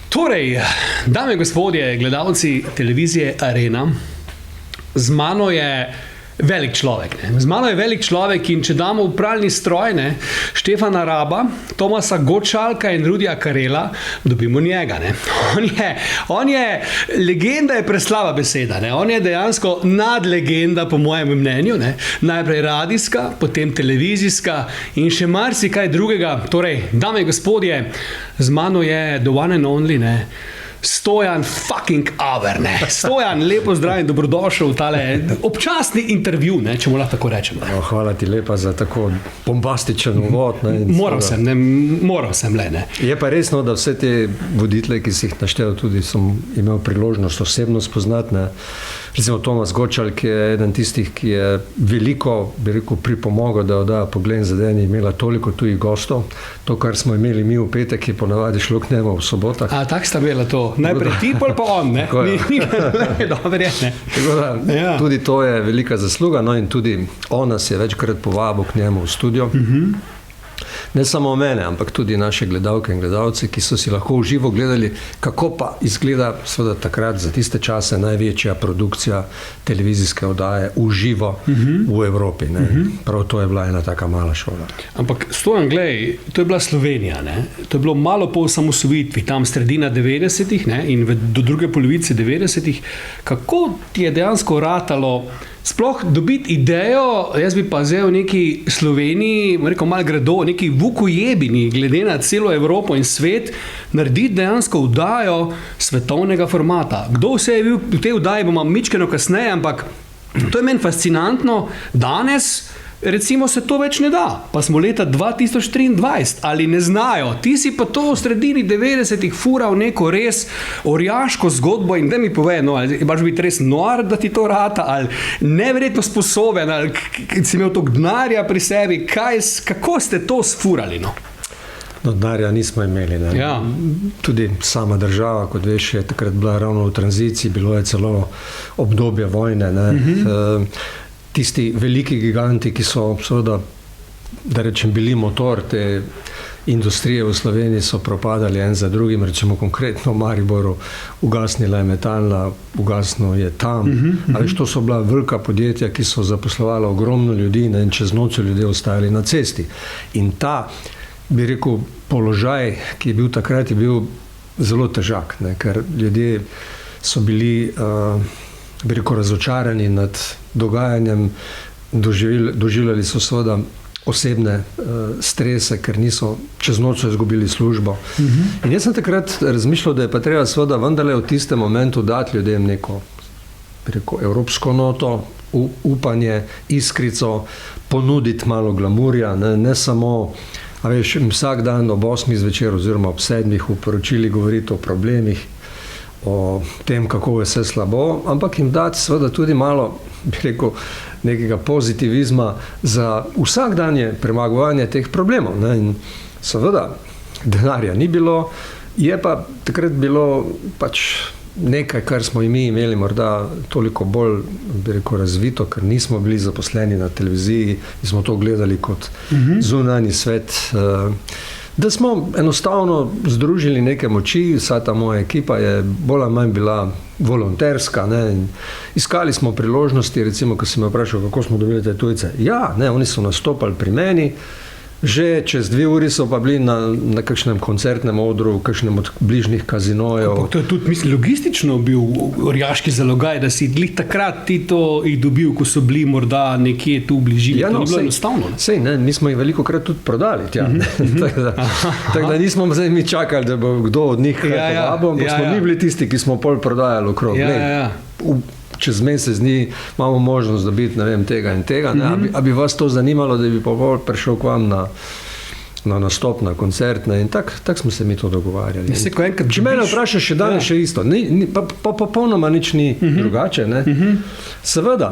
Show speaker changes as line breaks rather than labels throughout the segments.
Torej, dame in gospodje, gledalci televizije Arena, z mano je velik človek. Z mano je velik človek in če damo v pralni stroj Štefana Raba, Tomasa Gottschalka in Rudija Karela, dobimo njega. On je legenda, je preslava beseda. On je dejansko nadlegenda, po mojem mnenju. Najprej radijska, potem televizijska in še marsikaj drugega. Torej, dame in gospodje, z mano je the one and only, Stojan fucking Aver. Stojan, lepo zdrav in dobrodošel v tale občasni intervju, če mu lahko tako rečemo.
Hvala ti lepa za tako bombastičen uvod.
Moral sem.
Je pa resno, da vse te voditelje, ki si jih naštel, tudi sem imel priložnost osebno spoznati. Recimo Tomas Gottschalk je eden tistih, ki je veliko, bi rekel, pripomogel, da oddaja Pogled za den, imela toliko tujih gostov. To, kar smo imeli mi v petek, je ponavadi šlo k njemu v sobotah.
A tak sta bila to? Najprej ti, pa on,
Tudi to je velika zasluga, in tudi on nas je večkrat povabil k njemu v studio. Ne samo mene, ampak tudi naše gledalke in gledalce, ki so si lahko v živo gledali, kako pa izgleda seveda takrat za tiste čase največja produkcija televizijske oddaje v živo v Evropi. Prav to je bila ena taka mala šola.
Ampak Stojan, glej, to je bila Slovenija. To je bilo malo po osamosvojitvi, tam sredina 90-ih in do druge polovice 90-ih. Kako ti je dejansko ratalo sploh dobiti idejo, jaz bi pa vzel neki Sloveniji, rekel malo gredo, neki Vukujebini, glede na celo Evropo in svet, narediti dejansko oddajo svetovnega formata. Kdo vse je bil v tej oddaji, bomo mičkeno kasneje, ampak to je meni fascinantno. Danes recimo se to več ne da, pa smo leta 2023, ali ne znajo. Ti si pa to v sredini 90-ih fural neko res orjaško zgodbo in da mi pove, ali imaš biti res nor, da ti to rata, ali neverjetno sposoben, ali si imel toliko denarja pri sebi, kako ste to sfurali?
Denarja nismo imeli.
Ja.
Tudi sama država, kot veš, je takrat bila ravno v tranziciji, bilo je celo obdobje vojne. Tisti veliki giganti, ki so seveda, da rečem, bili motor te industrije v Sloveniji, so propadali en za drugim, rečemo konkretno v Mariboru, ugasnila je metalna, ugasnil je tam. To so bila velika podjetja, ki so zaposlovala ogromno ljudi in čez noč ljudje ostajali na cesti. In ta, bi rekel, položaj, ki je bil takrat, je bil zelo težak, ker ljudje so bili bi rekel, razočarani nad dogajanjem, doživljali so seveda osebne strese, ker niso čez noč izgubili službo. In jaz sem takrat razmišljal, da je pa treba seveda vendarle v tistem momentu dati ljudem neko, bi rekel, evropsko noto, upanje, iskrico, ponuditi malo glamurja, ne samo, vsak dan ob 8 zvečer oziroma ob 7 v poročili govoriti o problemih, o tem, kako je vse slabo, ampak jim dati seveda tudi malo, bi rekel, nekega pozitivizma za vsakdanje premagovanje teh problemov. In seveda denarja ni bilo, je pa takrat bilo pač nekaj, kar smo mi imeli morda toliko bolj, bi rekel, razvito, ker nismo bili zaposleni na televiziji in smo to gledali kot zunanji svet. Da smo enostavno združili neke moči, vsa ta moja ekipa je bolj ali manj bila volonterska, in iskali smo priložnosti, recimo, ko si me vprašal, kako smo dobili te tujce. Oni so nastopali pri meni, že čez 2 uri so pa bili na kakšnem koncertnem odru, v kakšnem od bližnjih kazinojev.
Ampak to je tudi, mislim, logistično bil orjaški zalogaj, da si takrat ti to jih dobil, ko so bili morda nekje tu v bližini. To ni bilo enostavno.
Mi smo jih velikokrat tudi prodali tja. Tako da nismo zdaj mi čakali, da bo kdo od njih povabil, ampak smo mi bili tisti, ki smo pol prodajali okrog. Čez mesec dni imamo možnost dobiti, tega in tega. A bi vas to zanimalo, da bi pa prišel k vam na nastop, na koncert, in tako smo se mi to dogovarjali. Če mene vprašaš, še danes še isto, pa popolnoma nič ni drugače. Seveda,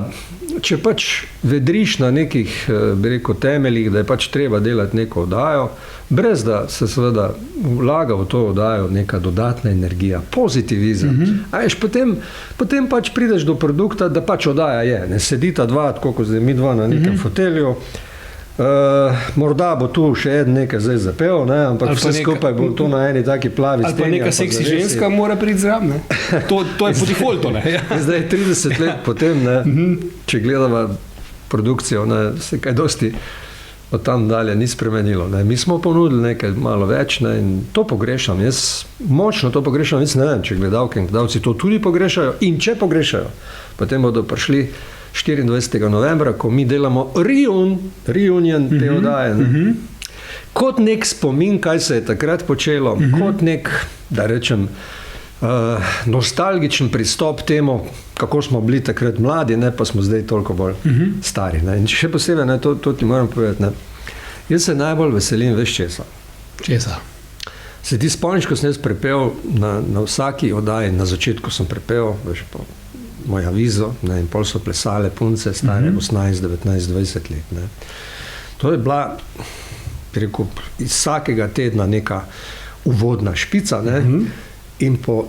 če pač vedriš na nekih, bi rekel, temeljih, da je pač treba delati neko oddajo, brez da se seveda vlaga v to oddajo neka dodatna energija, pozitivizem. Potem pač prideš do produkta, da pač oddaja je. Sedita dva, tako kot zdaj mi dva na nekem fotelju, Morda bo tu še nekaj zdaj zapel, ne? Ampak vse skupaj bo to na eni taki plavi
steni. Ali pa neka seksi ženska mora priti zraven. To je po defaultu.
Zdaj 30 let potem, če gledava produkcijo, se kaj dosti od tam dalje ni spremenilo. Ne? Mi smo ponudili nekaj malo več, ne? In to pogrešam. Jaz močno to pogrešam. Jaz ne vem, če gledalke in gledalci to tudi pogrešajo. In če pogrešajo, potem bodo prišli 24. novembra, ko mi delamo reunion te oddaje. Kot nek spomin, kaj se je takrat počelo, kot nek, da rečem, nostalgičen pristop temu, kako smo bili takrat mladi, ne, pa smo zdaj toliko bolj stari. Ne. In še posebej, ne, to ti moram povedati, ne. Jaz se najbolj veselim veš česa.
Česa?
Se ti spomniš, ko sem jaz prepel na vsaki oddaji, na začetku sem prepel, veš, moj avizo, ne, in pol so plesale punce, stare 18, 19, 20 let. Ne. To je bila, rekel, iz vsakega tedna neka uvodna špica, ne, in po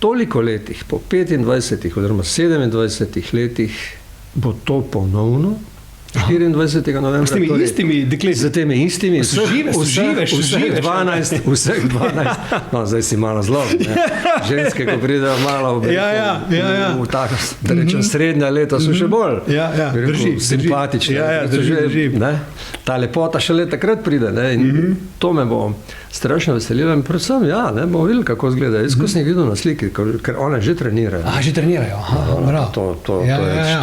toliko letih, po 25 oziroma 27 letih, bo to ponovno 24. novembra.
S temi istimi dekleti.
Z temi istimi.
Vseh
12. No, zdaj si malo zelo. Ženske, ko pridejo malo v tako, da rečem, srednja leta, so še bolj simpatične.
Drži.
Ta lepota še leta takrat pride. Ne? In to me bo strašno veselilo. In predvsem, bomo videli, kako izgleda. Jaz, ko sem jih videl na sliki, ker one že trenirajo.
Že trenirajo.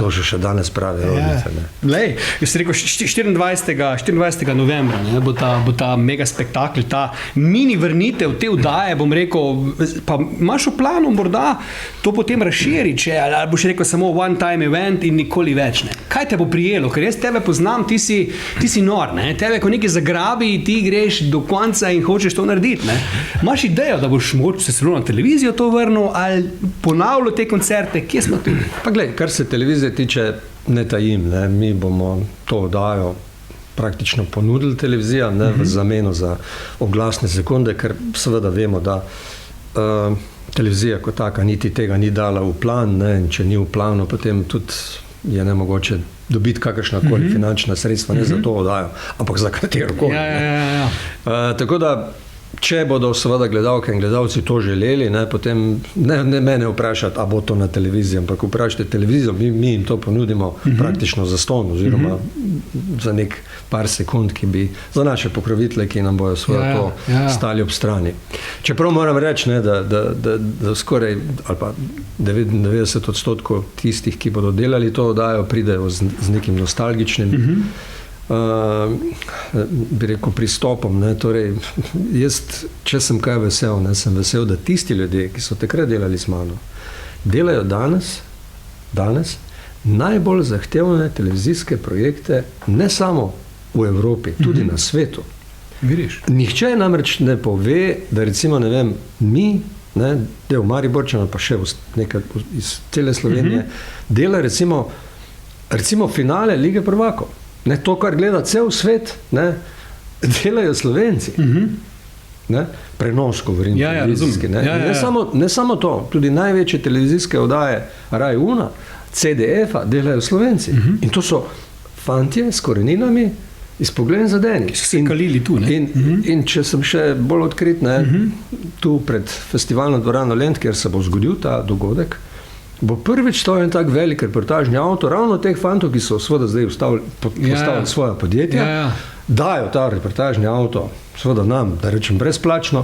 To še danes pravi.
Jaz sem rekel, 24. novembra bo ta mega spektakl, ta mini vrnitev te vdaje, bom rekel, pa imaš v planu morda to potem razširiti, ali boš rekel samo one time event in nikoli več. Ne? Kaj te bo prijelo? Ker jaz tebe poznam, ti si nor, ne? Tebe, ko nekaj zagrabi, ti greš do konca in hočeš to narediti. Ne? Imaš idejo, da boš mogoče se celo na televizijo to vrnil ali ponavljal te koncerte? Kje smo tu?
Pa glej, kar se televizije tiče, ne tajim, ne? Mi bomo to oddajo praktično ponudili televizija, ne, v zameno za oglasne sekunde, ker seveda vemo, da televizija kot taka niti tega ni dala v plan, ne, in če ni v planu, potem tudi je nemogoče dobiti kakršnakoli finančna sredstva, ne za to oddajo, ampak za katerokoli. Tako da, če bodo seveda gledalke in gledalci to želeli, ne, potem ne mene vprašati, a bo to na televiziji, ampak vprašajte televizijo, mi jim to ponudimo praktično za ston, oziroma za nek par sekund, ki bi za naše pokrovitele, ki nam bojo to stali ob strani. Čeprav moram reči, ne, da skoraj ali pa 99% tistih, ki bodo delali to oddajo, pridejo z nekim nostalgičnim bi rekel pristopom, ne, torej jaz, če sem kaj vesel, ne, sem vesel, da tisti ljudje, ki so takrat delali z mano, delajo danes najbolj zahtevne televizijske projekte, ne samo v Evropi, tudi na svetu.
Vidiš?
Nihče namreč ne pove, da recimo, ne vem, mi, ne, del Mariborčana, pa še nekaj iz cele Slovenije, dela recimo finale Lige prvakov. Ne, to, kar gleda cel svet, ne, delajo Slovenci. Ne, prenos, govorim, televizijski. Ne samo to, tudi največje televizijske oddaje Raj-Una, CDF-a delajo Slovenci. In to so fantje s koreninami iz Poglej zadeni.
Ki so se kalili tu, ne?
In če sem še bolj odkrit, ne, tu pred festivalno dvorano Lent, kjer se bo zgodil ta dogodek, bo prvič to en tak velik reportažni avto, ravno teh fantov, ki so seveda zdaj postavili svoja podjetja, dajo ta reportažni avto, seveda nam, da rečem, brezplačno,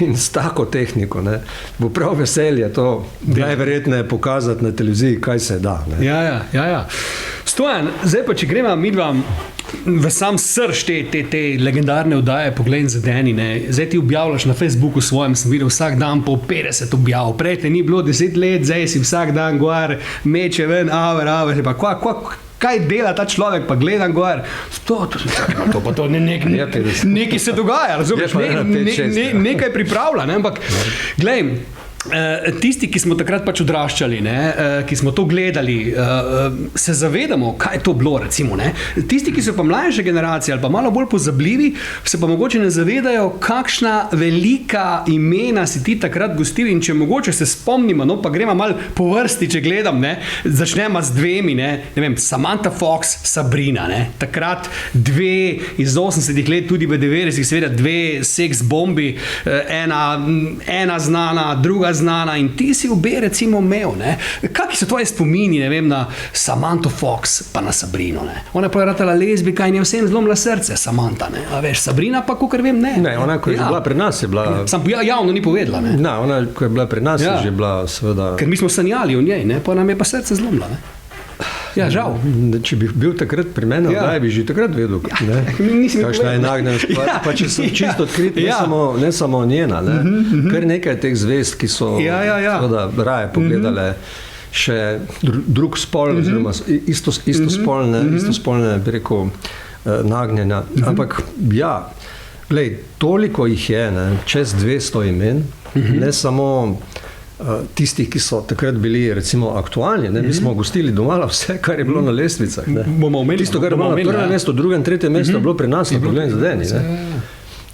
in s tako tehniko, ne, bo prav veselje to najverjetneje pokazati na televiziji, kaj se da. Ne.
Ja. Stojan, zdaj pa, če gremo midva v sam srž te legendarne oddaje Poglej zadeni, ne. Zdaj ti objavljaš na Facebooku svojem, sem videl vsak dan po 50 objav, prej te ni bilo 10 let, zdaj si vsak dan gor, meče ven, pa kaj dela ta človek, pa gledam gor, to nekaj se dogaja, razumeš, nekaj pripravlja, ne, ampak glej, tisti, ki smo takrat pač odraščali, ne, ki smo to gledali, se zavedamo, kaj je to bilo, recimo, ne. Tisti, ki so pa mlajše generacije ali pa malo bolj pozabljivi, se pa mogoče ne zavedajo, kakšna velika imena si ti takrat gostil in če mogoče se spomnimo, no, pa gremo malo po vrsti, če gledam, ne, začnemo z dvemi, ne vem, Samantha Fox, Sabrina, ne, takrat dve iz 80-ih let, tudi v 90-ih, seveda dve seks bombi, ena znana, druga znana in ti si obe recimo imel, ne. Kakšni so tvoji spomini, ne vem, na Samantha Fox pa na Sabrino, ne. Ona pa je ratala lezbika in je vsem zlomila srce, Samantha, ne. A veš, Sabrina pa, kakor vem, ne.
Ne, ona, ko je bila pri nas, je bila...
Sam javno ni povedala, ne.
Ne, ona, ko je bila pri nas, je že bila seveda...
Ker mi smo sanjali o njej, ne, pa nam je pa srce zlomila, ne. Ja, žal.
Če bi bil takrat pri meni, odaj bi že takrat vedel, kakšna je nagnjenost. Pa če sem čisto odkrit, ne samo njena, kar nekaj teh zvezd, ki so seveda raje pogledale še drug spol, oziroma istospolne, bi rekel, nagnjenja. Ampak ja, glej, toliko jih je, čez 200 imen, ne samo tistih, ki so takrat bili recimo aktualni. Mi smo gostili domala vse, kar je bilo na lestvicah. Tisto, kar je bilo na prvem mestu, drugem, tretjem mestu, je bilo pri nas na Poglej in zadeni.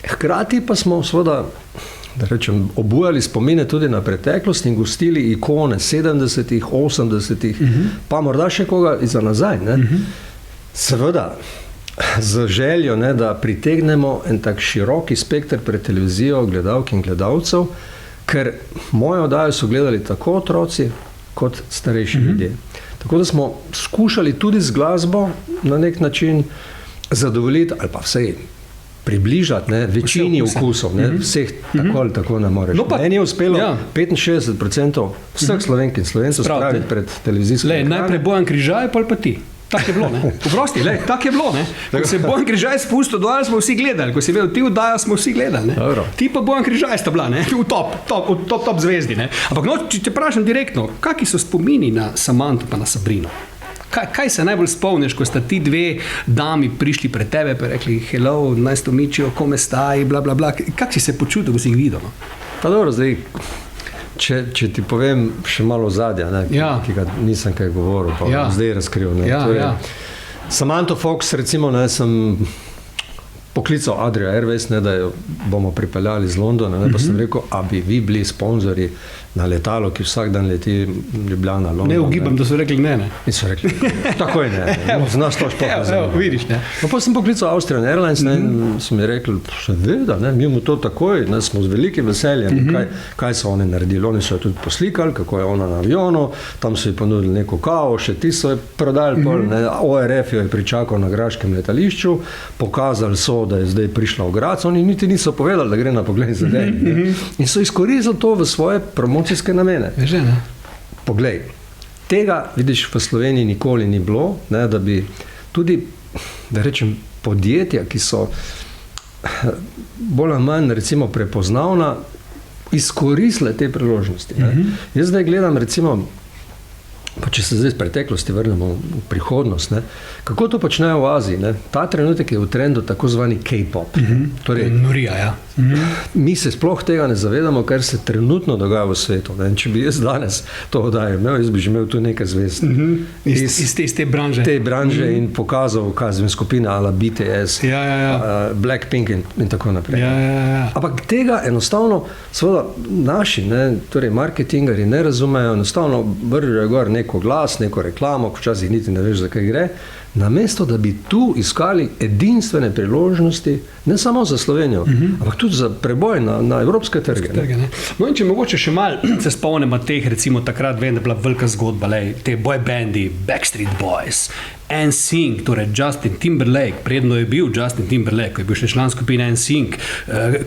Hkrati pa smo seveda, da rečem, obujali spomine tudi na preteklost in gostili ikone 70-ih, 80-ih, pa morda še koga iza nazaj. Seveda, z željo, da pritegnemo en tak široki spekter pred televizijo gledalk in gledalcev, ker mojo oddajo so gledali tako otroci kot starejši ljudje. Tako da smo skušali tudi z glasbo na nek način zadovoljiti ali pa vsej približati večini okusov. Vseh tako ali tako ne moreš. Meni je uspelo 65% vseh Slovenk in Slovencev spraviti pred televizijsko ekrane.
Najprej Bojan Križaj, pol pa ti. Tako je bilo, ne? Poprosti, tako je bilo, ne? Ko se je Bojan Križaj spustil dol, smo vsi gledali. Ko si vedel, ti oddajo, smo vsi gledali, ne? Ti pa Bojan Križaj sta bila, ne? V top zvezdi, ne? Ampak no, če te vprašam direktno, kakšni so spomini na Samantho pa na Sabrino? Kaj se najbolj spomniš, ko sta ti dve dami prišli pred tebe pa rekli hello, nice to meet you, come stai, bla bla bla. Kak si se počutil, ko si jih videl, no?
Pa dobro, zdaj, če ti povem še malo zadja, ki ga nisem kaj govoril, pa zdaj razkril. Samantha Fox, recimo, sem poklical Adria Airways, da jo bomo pripeljali z Londona, pa sem rekel, a bi vi bili sponzorji na letalo, ki vsak dan leti Ljubljana, London.
Ne ugibam, da so rekli ne.
In so rekli, takoj ne. Znaš to šport.
Vidiš, ne.
Pa sem poklical Austrian Airlines in so mi rekli, seveda, mi mu to takoj, smo z velikim veseljem, kaj so oni naredili. Oni so jo tudi poslikali, kako je ona na avionu, tam so ji ponudili neko kavo, še ti so jo prodali, ORF jo je pričakal na graškem letališču, pokazali so, da je zdaj prišla v Graz, oni niti niso povedali, da gre na Poglej in zadeni. In so izkoristili to v svoje promocijske namene. Poglej, tega, vidiš, v Sloveniji nikoli ni bilo, da bi tudi, da rečem, podjetja, ki so bolj ali manj, recimo, prepoznavna, izkoristile te priložnosti. Jaz zdaj gledam, recimo, pa če se zdaj z preteklosti vrnemo v prihodnost, kako to počnejo v Aziji. Ta trenutek je v trendu tako zvani K-pop.
Norija, ja.
Mi se sploh tega ne zavedamo, kar se trenutno dogaja v svetu. Če bi jaz danes to oddajo imel, jaz bi že imel tu nekaj zvezd.
Iz te branže.
Te branže in pokazal, kaj skupina ala BTS, Blackpink in tako naprej. Ampak tega enostavno, seveda naši, torej marketingari ne razumejo, enostavno vržejo gor neko glas, neko reklamo, včasih niti ne veš, za kaj gre, namesto da bi tu iskali edinstvene priložnosti, ne samo za Slovenijo, ampak tudi za preboj na evropske trge.
No in če mogoče še malo se spomnimo teh, recimo takrat vem, da je bila velika zgodba, te boy bandi, Backstreet Boys, NSYNC, torej Justin Timberlake, predno je bil Justin Timberlake, ko je bil še član skupine NSYNC,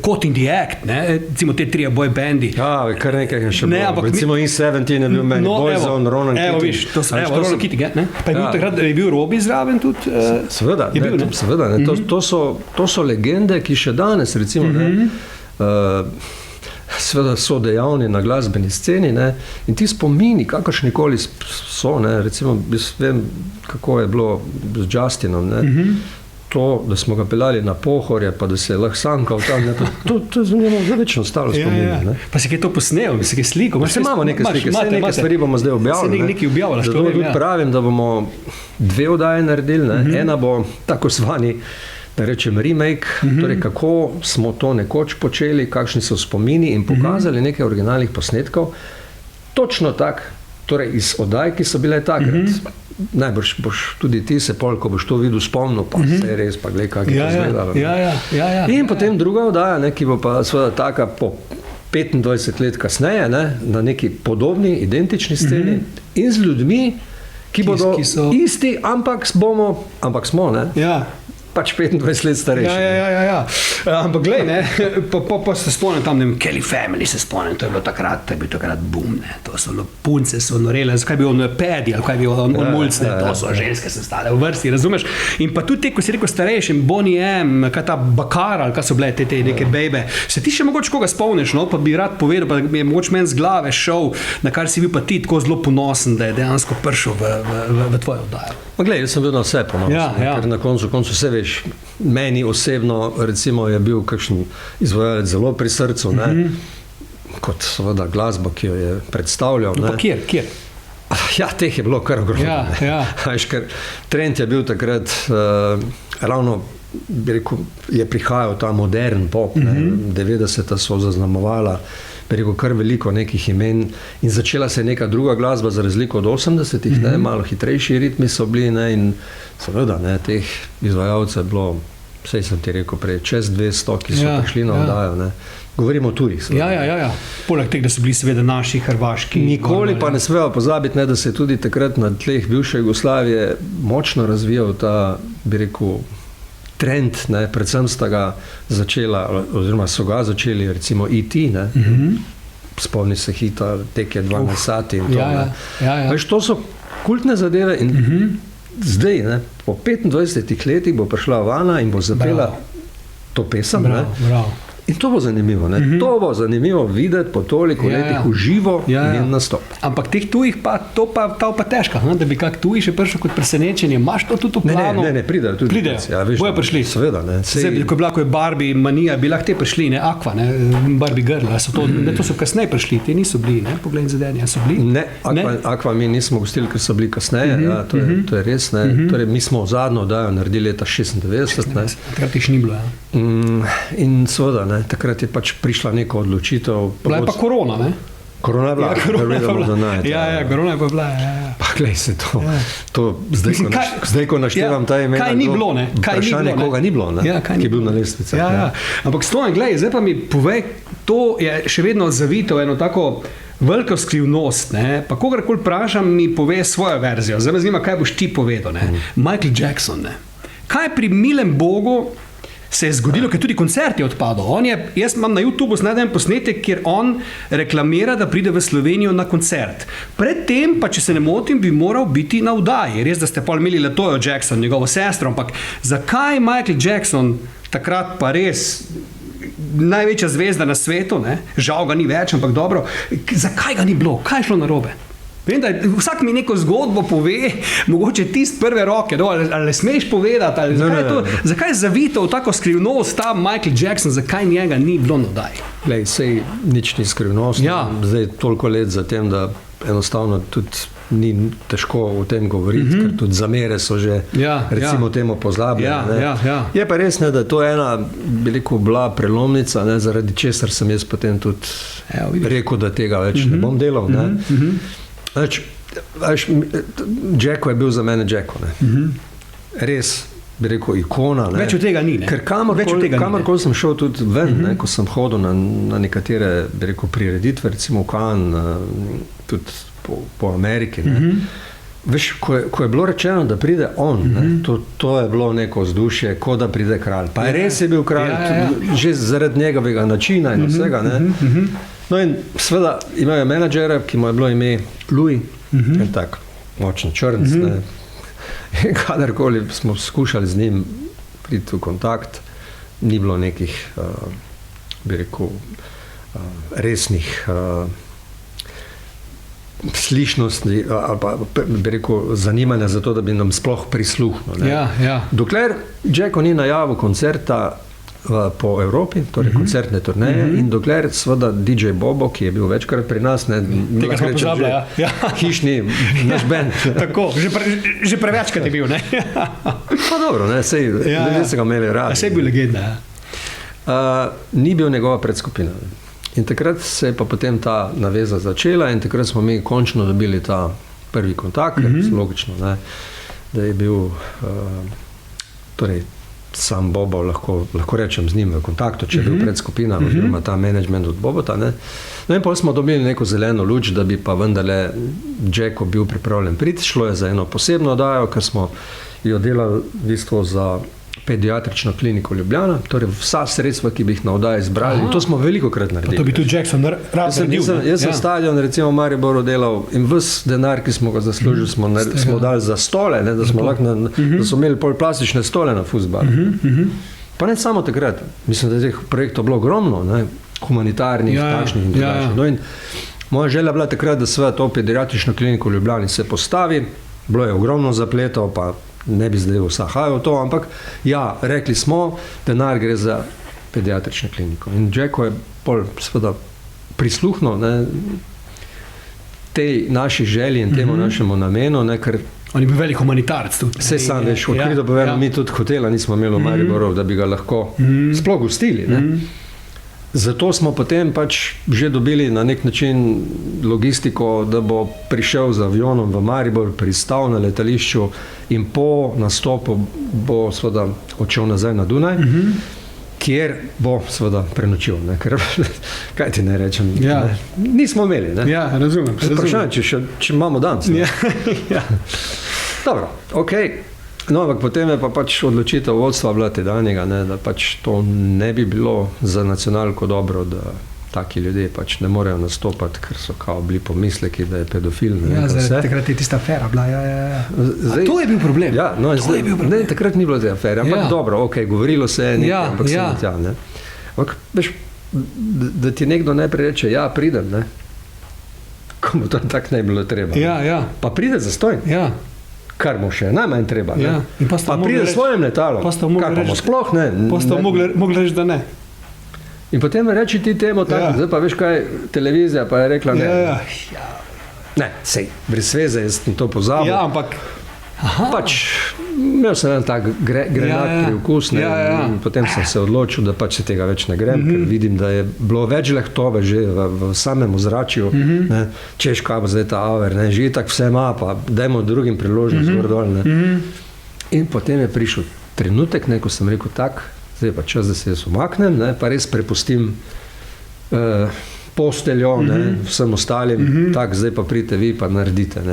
Caught in the Act, recimo te trije boy bandi.
Ja, kar nekaj je še bilo. Recimo In17 je bil meni, Boyzone, Ronan Keating.
Evo, viš, Ronan Keating, Pa je bil takrat, je bil Robbie zraven tudi?
Seveda, to so legende, ki še danes, recimo, seveda so dejavni na glasbeni sceni, in ti spomini, kakršnikoli so, recimo, jaz vem, kako je bilo z Justinom, to, da smo ga peljali na Pohorje, pa da se je lahko sankal tam, to je za njega večno stalo spominje.
Pa si kaj to posnel, si kaj sliko?
Se imamo nekaj slike, nekaj stvari bomo zdaj objavili.
Nekaj objavili.
Zato tudi pravim, da bomo 2 oddaje naredili. Ena bo tako zvani, da rečem remake, torej kako smo to nekoč počeli, kakšni so spomini in pokazali nekaj originalnih posnetkov. Točno tak, torej iz oddaj, ki so bile takrat. Najbrž boš tudi ti se pol, ko boš to videl, spomnil, pa se je res, pa glej, kak je to izgledalo. In potem druga oddaja, ki bo pa seveda taka po 25 let kasneje, na neki podobni, identični sceni in z ljudmi, ki bodo isti, ampak smo, pač 25 let starejši.
Ampak glej, pa se spomnim tam, Kelly Family se spomnim, to je bil takrat boom, to so punce, so norele, zakaj bi ono pedi, ali kaj bi ono mulcne, to so ženske se stale v vrsti, razumeš? In pa tudi te, ko si rekel starejši, Bonnie M, kaj ta Bakar, ali kaj so bile te neke bejbe, se ti še mogoče koga spomniš, pa bi rad povedal, pa mi je mogoče meni z glave šel, na kar si bil pa ti tako zelo ponosen, da je dejansko prišel v tvojo oddajo.
Glej, jaz sem bil na vse ponosen, ker na koncu vse veš, meni osebno recimo je bil kakšen izvajalec zelo pri srcu, kot seveda glasba, ki jo je predstavljal.
Pa kjer?
Ja, teh je bilo kar ogromno. Ker trend je bil takrat ravno, bi rekel, je prihajal ta modern pop, 90-ta so zaznamovala, bi rekel, kar veliko nekih imen in začela se je neka druga glasba za razliko od 80-ih, malo hitrejši ritmi so bili in seveda, teh izvajalcev je bilo, saj sem ti rekel prej, čez 200, ki so prišli na oddajo. Govorimo o turih.
Ja. Poleg tega, da so bili seveda naši, hrvaški.
Nikoli pa ne smemo pozabiti, da se je tudi takrat na tleh bivše Jugoslavije močno razvijal ta, bi rekel, trend, predvsem sta ga začela, oziroma so ga začeli recimo E.T., spomni se hita, tek je 12 sati in to. Veš, to so kultne zadeve in zdaj, po 25 letih bo prišla Vana in bo zapela to pesem. In to bo zanimivo, to bo zanimivo videti po toliko letih v živo njen nastop.
Ampak teh tujih pa, to pa težka, da bi kak tuji še prišel kot presenečenje, imaš to tudi v planu?
Ne, pridejo tudi.
Bojo prišli?
Seveda,
Ko je Barbie manija, bi lahko te prišli, Aqua, Barbie Girl, to so kasneje prišli, te niso bili, pogled zadenja, so bili?
Ne, Aqua mi nismo gostili, ker so bili kasneje, to je res, torej mi smo zadnjo oddajo naredili leta 96.
Takrat jih ni bilo,
In seveda, takrat je pač prišla neka odločitev.
Bila je pa korona,
Korona je bila,
korona je pa bila,
Pa glej se to zdaj, ko naštevam ta imena,
kaj ni bilo,
vprašanje, koga ni bilo, ki je bil na lestvici.
Ampak Stojan, glej, zdaj pa mi povej, to je še vedno zavito eno tako veliko skrivnost, pa kogarkoli vprašam, mi pove svojo verzijo. Zdaj me zanima, kaj boš ti povedal, Michael Jackson, kaj pri milem Bogu se je zgodilo, ker tudi koncert je odpadel. Jaz imam na YouTubeu najdem posnetek, kjer on reklamira, da pride v Slovenijo na koncert. Predtem, pa če se ne motim, bi moral biti na vdaji. Res, da ste pol imeli Latojo Jackson, njegovo sestro, ampak zakaj Michael Jackson, takrat pa res največja zvezda na svetu, žal ga ni več, ampak dobro, zakaj ga ni bilo? Kaj je šlo narobe? Vem, da vsak mi neko zgodbo pove, mogoče tist prve roke, ali smeš povedati, ali zakaj je zavito v tako skrivnost ta Michael Jackson, zakaj njega ni bilo na oddaji?
Glej, sej nič ni skrivnost, zdaj toliko let za tem, da enostavno tudi ni težko o tem govoriti, ker tudi zamere so že recimo temu pozabljene. Je pa res, da je to ena, bi rekel, bila prelomnica, zaradi česar sem jaz potem tudi rekel, da tega več ne bom delal. Jacko je bil za mene Jacko. Res, bi rekel, ikona.
Več od tega ni.
Ker kamorkoli sem šel tudi ven, ko sem hodil na nekatere, bi rekel, prireditve, recimo v Cannes, tudi po Ameriki. Veš, ko je bilo rečeno, da pride on, to je bilo neko vzdušje, kot da pride kralj. Pa res je bil kralj, že zaradi njegovega načina in vsega. No in seveda imajo menadžera, ki mu je bilo ime Louis, tak močen črnc. Kadarkoli smo skušali z njim priti v kontakt, ni bilo nekih, bi rekel, resnih slišnosti ali pa bi rekel zanimanja za to, da bi nam sploh prisluhnil.
Ja.
Dokler Jacko ni najavil koncerta po Evropi, torej koncertne turneje, in dokler seveda DJ Bobo, ki je bil večkrat pri nas,
tega smo pozabili,
hišni naš band.
Tako, že prevečkrat je bil, ne?
Pa dobro, sej ljudje se ga imeli radi.
Sej bil legenda,
ni bil njegova predskupina. In takrat se je pa potem ta naveza začela in takrat smo mi končno dobili ta prvi kontakt, logično, da je bil torej sam Bobo, lahko rečem z njim v kontaktu, če je bil predskupina oziroma ta management od Bobota. No in potem smo dobili neko zeleno luč, da bi pa vendarle Jacko bil pripravljen priti. Šlo je za eno posebno oddajo, ker smo jo delali v bistvu za pediatrično kliniko Ljubljana, torej vsa sredstva, ki bi jih na oddaji zbrali. In to smo velikokrat naredili.
To bi tudi Jackson rad naredil.
Jaz sem stadion recimo v Mariboru delal in ves denar, ki smo ga zaslužili, smo dali za stole, da smo imeli pol plastične stole na fuzbalu. Pa ne samo takrat. Mislim, da je teh projektov bilo ogromno, humanitarnih, takšnih in drugačnih. No in moja želja bila takrat, da sve to pediatrično kliniko v Ljubljani se postavi. Bilo je ogromno zapletov, pa ne bi zdaj vsahajal to, ampak ja, rekli smo, denar gre za pediatrično kliniko. In Jacko je pol seveda prisluhnil tej naši želji in temu našemu namenu, ker
on je bil velik humanitarec tudi.
Saj sam veš, odkrito povedano, mi tudi hotela nismo imeli v Mariboru, da bi ga lahko sploh gostili. Zato smo potem pač že dobili na nek način logistiko, da bo prišel z avionom v Maribor, pristal na letališču in po nastopu bo seveda odšel nazaj na Dunaj, kjer bo seveda prenočil. Ker, kaj ti ne rečem? Nismo imeli.
Ja, razumem.
Vprašanje, če imamo danes. Dobro, okej. No, ampak potem je pa pač odločitev vodstva bila tedanjega, da pač to ne bi bilo za nacionalko dobro, da taki ljudje pač ne morejo nastopati, ker so kao bili pomisleki, da je pedofil.
Takrat je tista afera bila. To je bil problem.
Takrat ni bilo te afere, ampak dobro, govorilo se je nekaj, ampak se ne tja. Ampak, veš, da ti nekdo najprej reče, ja, pridem, komu to tako ne bilo treba. Pa pride zastojn. Kar mu še najmanj treba. Pa pride s svojim letalom. Kar pa mu sploh ne.
Pa sta mogli reči, da ne.
In potem reči ti temu tako, zdaj pa veš kaj, televizija pa je rekla ne. Ne, sej, brez veze, jaz sem to pozabil.
Ja, ampak
pač imel sem en tak grenak priokus, in potem sem se odločil, da pač se tega več ne grem, ker vidim, da je bilo več lehtobe že v samem ozračju, češ kaj bo zdaj ta Aver, že tak vse ima, pa dajmo drugim priložnost zgor dol. In potem je prišel trenutek, ko sem rekel tak, zdaj pa čas, da se jaz umaknem, pa res prepustim posteljo, vsem ostalim, tak, zdaj pa pridite vi, pa naredite.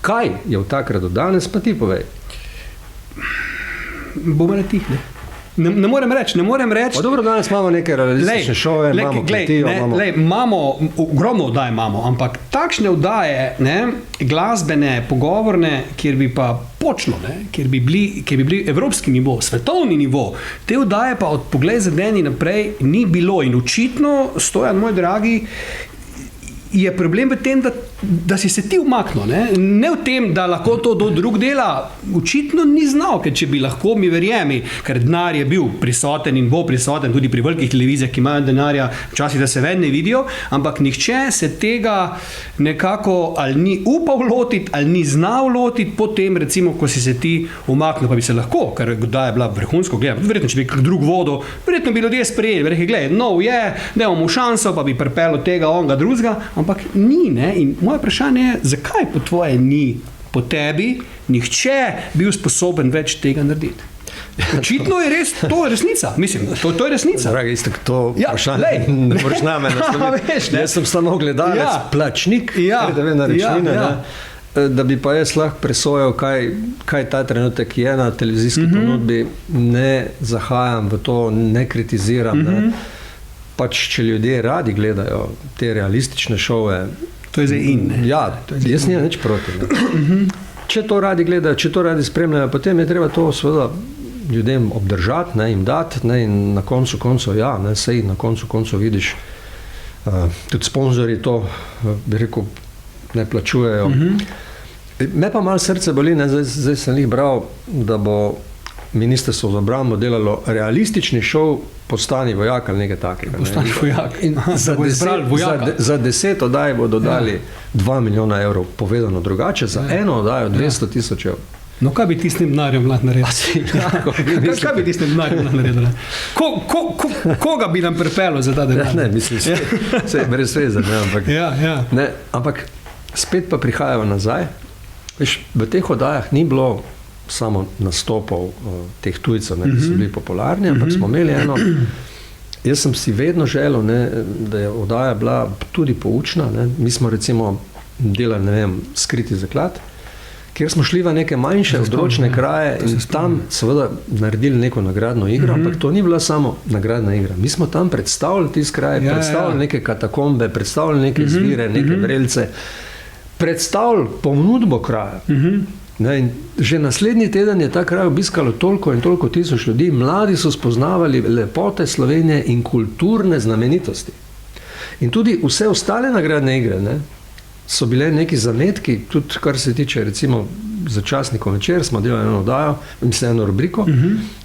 Kaj je v takrat do danes, pa ti povej?
Bomo na tih, ne morem reči.
Pa dobro, danes imamo neke realistične šove, imamo Pletijo,
imamo ogromno oddaj, ampak takšne oddaje, glasbene, pogovorne, kjer bi pa počlo, kjer bi bili evropski nivo, svetovni nivo, te oddaje pa od Poglej za deni naprej ni bilo in očitno, Stojan, moj dragi, je problem v tem, da si se ti umaknil. Ne v tem, da lahko to do drug dela. Očitno ni znal, ker če bi lahko, mi verjemi, ker denar je bil prisoten in bo prisoten tudi pri velikih televizijah, ki imajo denarja, včasih da se ven ne vidijo, ampak nihče se tega nekako ali ni upal lotiti, ali ni znal lotiti, potem recimo, ko si se ti umaknil, pa bi se lahko, ker da je bila vrhunsko gledala, verjetno, če bi kak drug vodo, verjetno bi ljudje sprejeli, rekli, gledaj, nov je, dajmo mu šanso, pa bi pripelo tega, onga, drugega, ampak ni, in moje vprašanje je, zakaj po tvoje ni, po tebi, nihče bil sposoben več tega narediti? Očitno je res, to je resnica, mislim, to je resnica.
Dragi, to vprašanje ne moreš name nasloviti. Jaz sem samo gledalec, plačnik, RTV naročnine, da bi pa jaz lahko presojal, kaj ta trenutek je na televizijski ponudbi, ne zahajam v to, ne kritiziram, pač, če ljudje radi gledajo te realistične šove.
To je zdaj in.
Jaz nimam nič proti. Če to radi gledajo, če to radi spremljajo, potem je treba to seveda ljudem obdržati, jim dati, in na koncu koncev, sej na koncu vidiš, tudi sponzorji to, bi rekel, ne plačujejo. Me pa malo srce boli, ne, zdaj sem jih bral, da bo Ministrstvo za obrambo delalo realistični šov Postani vojak ali nekaj takega.
Postani vojak.
Za 10 oddaj bodo dali 2 milijona evrov, povedano drugače, za eno oddajo 200 tisoč evrov.
No, kaj bi ti s tem denarjem naredil? Kaj bi ti s tem denarjem naredil? Koga bi nam pripelo za ta denar?
Ne, mislim, vse je brez veze. Ampak spet pa prihajajo nazaj. Veš, v teh oddajah ni bilo samo nastopov teh tujcev, ki so bili popularni, ampak smo imeli eno. Jaz sem si vedno želel, da je oddaja bila tudi poučna. Mi smo recimo delali, Skriti zaklad, kjer smo šli v neke manjše odročne kraje in tam seveda naredili neko nagradno igro, ampak to ni bila samo nagradna igra. Mi smo tam predstavili tiste kraje, predstavili neke katakombe, predstavili neke zvire, neke vrelce, predstavili ponudbo kraja. In že naslednji teden je ta kraj obiskalo toliko in toliko tisoč ljudi, mladi so spoznavali lepote Slovenije in kulturne znamenitosti. In tudi vse ostale nagradne igre, so bile neki zametki, tudi kar se tiče recimo za časnikom večer, smo delali eno oddajo, eno rubriko.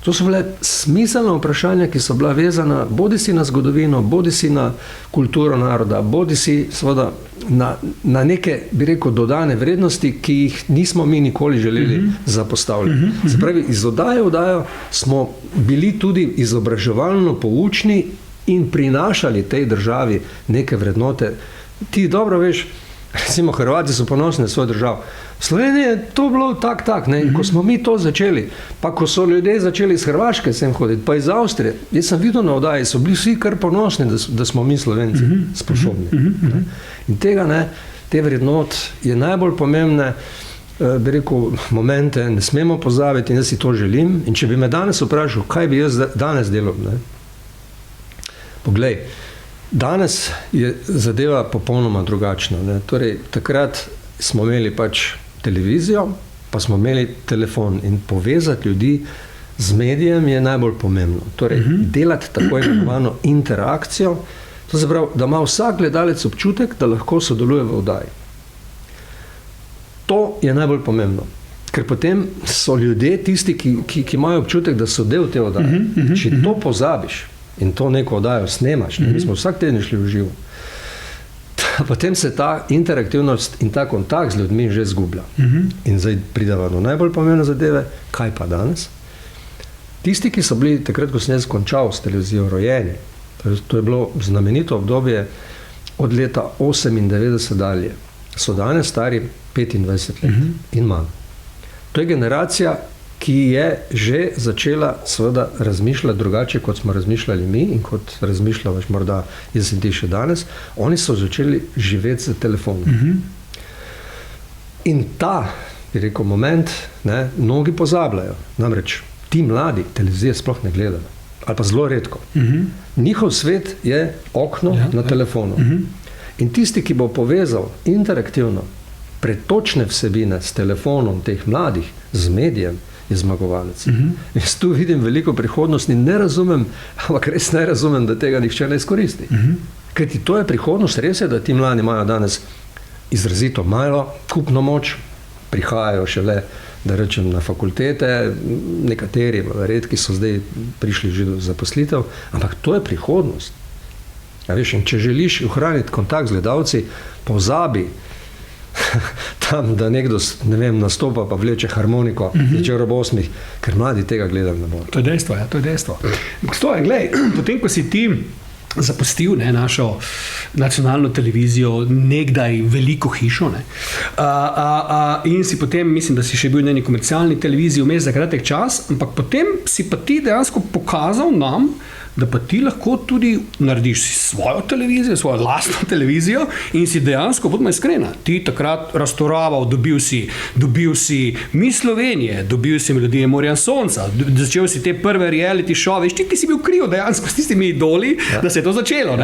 To so bile smiselne vprašanja, ki so bila vezana bodisi na zgodovino, bodisi na kulturo naroda, bodisi seveda na neke, bi rekel, dodane vrednosti, ki jih nismo mi nikoli želeli zapostavljati. Se pravi, iz oddaje v oddajo smo bili tudi izobraževalno poučni in prinašali tej državi neke vrednote. Ti dobro veš, recimo Hrvati so ponosni na svojo državo. V Sloveniji je to bilo tak, in ko smo mi to začeli, pa ko so ljudje začeli iz Hrvaške sem hoditi, pa iz Avstrije, jaz sem videl na oddaji, so bili vsi kar ponosni, da smo mi Slovenci sposobni. In tega, te vrednot je najbolj pomembne, bi rekel, momente ne smemo pozabiti in jaz si to želim. In če bi me danes vprašal, kaj bi jaz danes delal, poglej, danes je zadeva popolnoma drugačna. Torej, takrat smo imeli pač televizijo, pa smo imeli telefon in povezati ljudi z medijem je najbolj pomembno. Torej, delati tako imenovano interakcijo, to se pravi, da ima vsak gledalec občutek, da lahko sodeluje v oddaji. To je najbolj pomembno. Ker potem so ljudje tisti, ki imajo občutek, da so del te oddaje. Če to pozabiš, in to neko oddajo snemaš, mi smo vsak teden šli v živo, potem se ta interaktivnost in ta kontakt z ljudmi že zgublja. In zdaj prideva do najbolj pomembne zadeve, kaj pa danes? Tisti, ki so bili takrat, ko sem jaz končal s televizijo, rojeni, to je bilo znamenito obdobje od leta 98 dalje, so danes stari 25 let in manj. To je generacija, ki je že začela seveda razmišljati drugače, kot smo razmišljali mi in kot razmišljavaš morda jaz in ti še danes. Oni so začeli živeti z telefonom. In ta, bi rekel, moment, mnogi pozabljajo. Namreč ti mladi televizije sploh ne gledajo. Ali pa zelo redko. Njihov svet je okno na telefonu. In tisti, ki bo povezal interaktivno pretočne vsebine s telefonom teh mladih, z medijem, je zmagovalec. Jaz tu vidim veliko prihodnost in ne razumem, ampak res ne razumem, da tega nihče ne izkoristi. Kajti to je prihodnost, res je, da ti mladi imajo danes izrazito malo kupno moč, prihajajo šele, da rečem, na fakultete, nekateri, redki so zdaj prišli že do zaposlitev, ampak to je prihodnost. Ja, veš, in če želiš ohraniti kontakt z gledalci, pozabi tam, da nekdo, nastopa pa vleče harmoniko, večer ob 8, ker mladi tega gledali ne bodo.
To je dejstvo, to je dejstvo. Glej, potem, ko si ti zapustil našo nacionalno televizijo, nekdaj veliko hišo, in si potem, mislim, da si še bil na neki komercialni televiziji vmes za kratek čas, ampak potem si pa ti dejansko pokazal nam, da pa ti lahko tudi narediš svojo televizijo, svojo lastno televizijo in si dejansko, bodimo iskrena, ti takrat raztoraval, dobil si Miss Slovenije, dobil si Melodije Morja in sonca, začel si te prve reality šove, ti si bil kriv dejansko s tistimi idoli, da se je to začelo.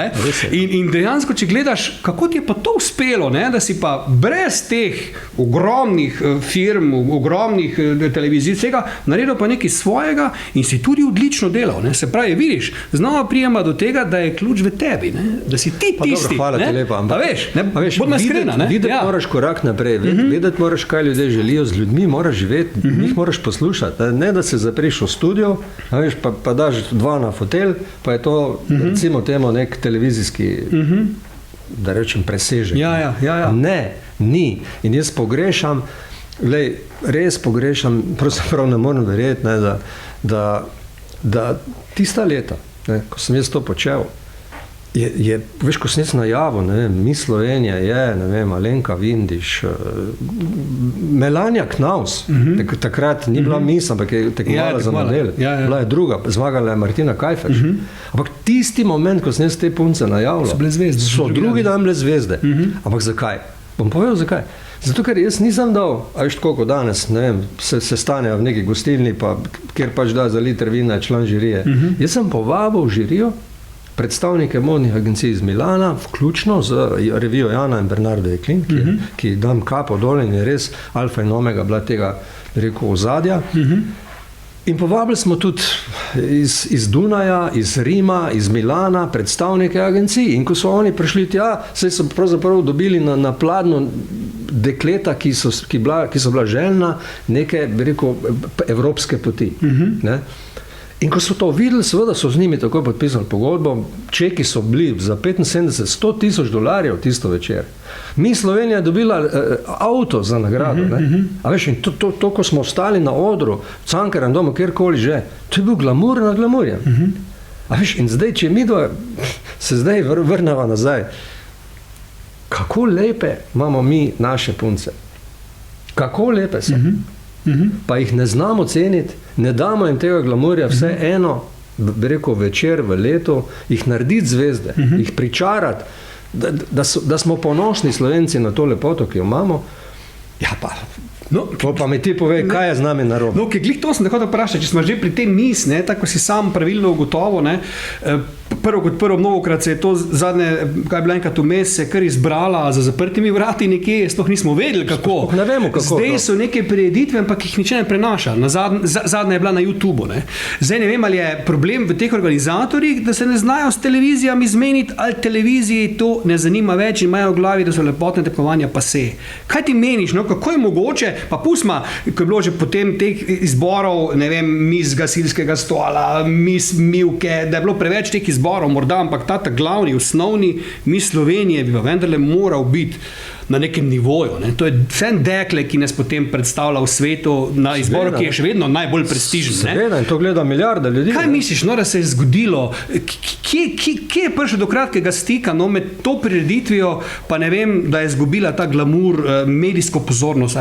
In dejansko, če gledaš, kako ti je pa to uspelo, da si pa brez teh ogromnih firm, ogromnih televizij, vsega, naredil pa nekaj svojega in si tudi odlično delal. Se pravi, vidiš, znova prijema do tega, da je ključ v tebi, ne? Da si ti tisti.
Dobro, hvala ti lepa.
Bodi iskrena.
Videti moraš korak naprej, vedeti moraš, kaj ljudje želijo, z ljudmi moraš živeti, njih moraš poslušati. Ne, da se zapreš v studio, pa daš 2 na fotelj, pa je to, recimo temu, nek televizijski, da rečem, presežek.
Ja.
Ne, ni. In jaz pogrešam, res pogrešam, pravzaprav ne morem verjeti, da tista leta, ko sem jaz to počel, veš, ko sem jaz najavil, mi Slovenija je, Alenka Vindiš, Melania Knaus, takrat ni bila mis, ampak je tekmovala za model, bila je druga, zmagala je Martina Kajfež. Ampak tisti moment, ko sem jaz te punce najavil, so drugi dan bile zvezde. Ampak zakaj? Bom povedal, zakaj. Zato, ker jaz nisem dal, a veš tako, kot danes, se stanejo v neki gostilni, kjer pač da za liter vina je član žirije. Jaz sem povabil v žirijo predstavnike modnih agencij iz Milana, vključno z revijo Jana in Bernardo Eklin, ki dam kapo dol in je res alfa in omega bila tega, rekel, ozadja. In povabili smo tudi iz Dunaja, iz Rima, iz Milana, predstavnike agencij. In ko so oni prišli tja, saj so pravzaprav dobili na pladnju dekleta, ki so bila željna neke, bi rekel, evropske poti. In ko so to videli, seveda so z njimi tako podpisali pogodbo, čeki so bili za $100,000 tisto večer. Mi Slovenija dobila avto za nagrado. A veš, in to, ko smo ostali na odru, v Cankarjevem domu, kjerkoli že, to je bil glamur na glamurjem. A veš, in zdaj, če mi se zdaj vrneva nazaj, kako lepe imamo mi naše punce. Kako lepe so. Pa jih ne znamo ceniti, ne damo jim tega glamurja, vse eno, bi rekel, večer v letu, jih narediti zvezde, jih pričarati, da smo ponosni Slovenci na to lepoto, ki jo imamo. Ja pa mi ti povej, kaj je z nami narobe.
No, glih to sem tako da vprašal, če smo že pri tem tako si sam pravilno ugotovil, prvo kot prvo, mnogokrat se je to zadnje, kaj je bila enkrat vmes, se je kar izbrala za zaprtimi vrati nekje, sploh nismo vedeli, kako.
Ne vemo, kako.
Zdaj so neke prireditve, ampak jih nič ne prenaša. Zadnja je bila na YouTubeu. Zdaj ne vem, ali je problem v teh organizatorjih, da se ne znajo s televizijami zmeniti, ali televiziji to ne zanima več in imajo v glavi, da so lepotne tekmovanja pase. Kaj ti meniš, kako je mogoče, pa pusma, ko je bilo že potem teh izborov, ne vem, mis gasilskega stola, mis mivke, da je bilo preveč teh izborov, morda, ampak ta glavni, osnovni mis Slovenije bi pa vendarle moral biti na nekem nivoju. To je vse dekle, ki nas potem predstavlja v svetu na izboru, ki je še vedno najbolj prestižen.
Seveda, in to gleda milijarde ljudi.
Kaj misliš, da se je zgodilo? Kje je prišlo do kratkega stika med to prireditvijo, pa ne vem, da je izgubila ta glamur, medijsko pozornost?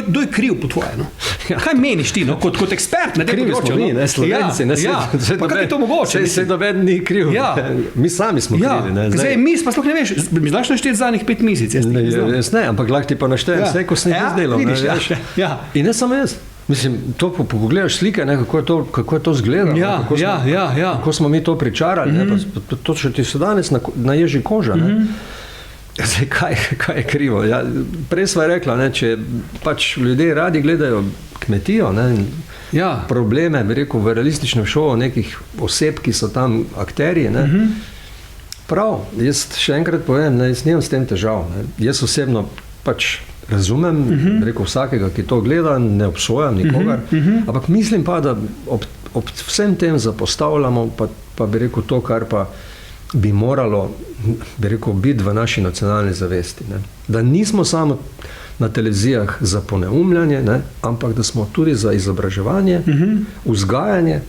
Kdo je kriv po tvoje? Kaj meniš ti, kot ekspert na tem področju?
Krivi smo mi, Slovenci.
Pa kako je to mogoče?
Se noben ni kriv. Mi sami smo krivi.
Zdaj, mis pa sploh ne veš, mi znaš našteti zadnjih 5 mesecev.
Jaz ne, ampak lahko ti pa naštejem vse, ko sem jaz delal. In ne samo jaz. Mislim, to pogledaš slike, kako je to izgledalo, kako smo mi to pričarali, to še ti so danes na ježi koža. Zdaj, kaj je krivo? Prej sva rekla, če pač ljudje radi gledajo kmetijo, probleme, bi rekel, v realističnem šovu nekih oseb, ki so tam akterji, prav, jaz še enkrat povem, jaz nimam s tem težav. Jaz osebno pač razumem, rekel, vsakega, ki to gleda, ne obsojam nikogar, ampak mislim pa, da ob vsem tem zapostavljamo, pa bi rekel to, kar pa bi moralo, bi rekel, biti v naši nacionalni zavesti. Da nismo samo na televizijah za poneumljanje, ampak da smo tudi za izobraževanje, vzgajanje,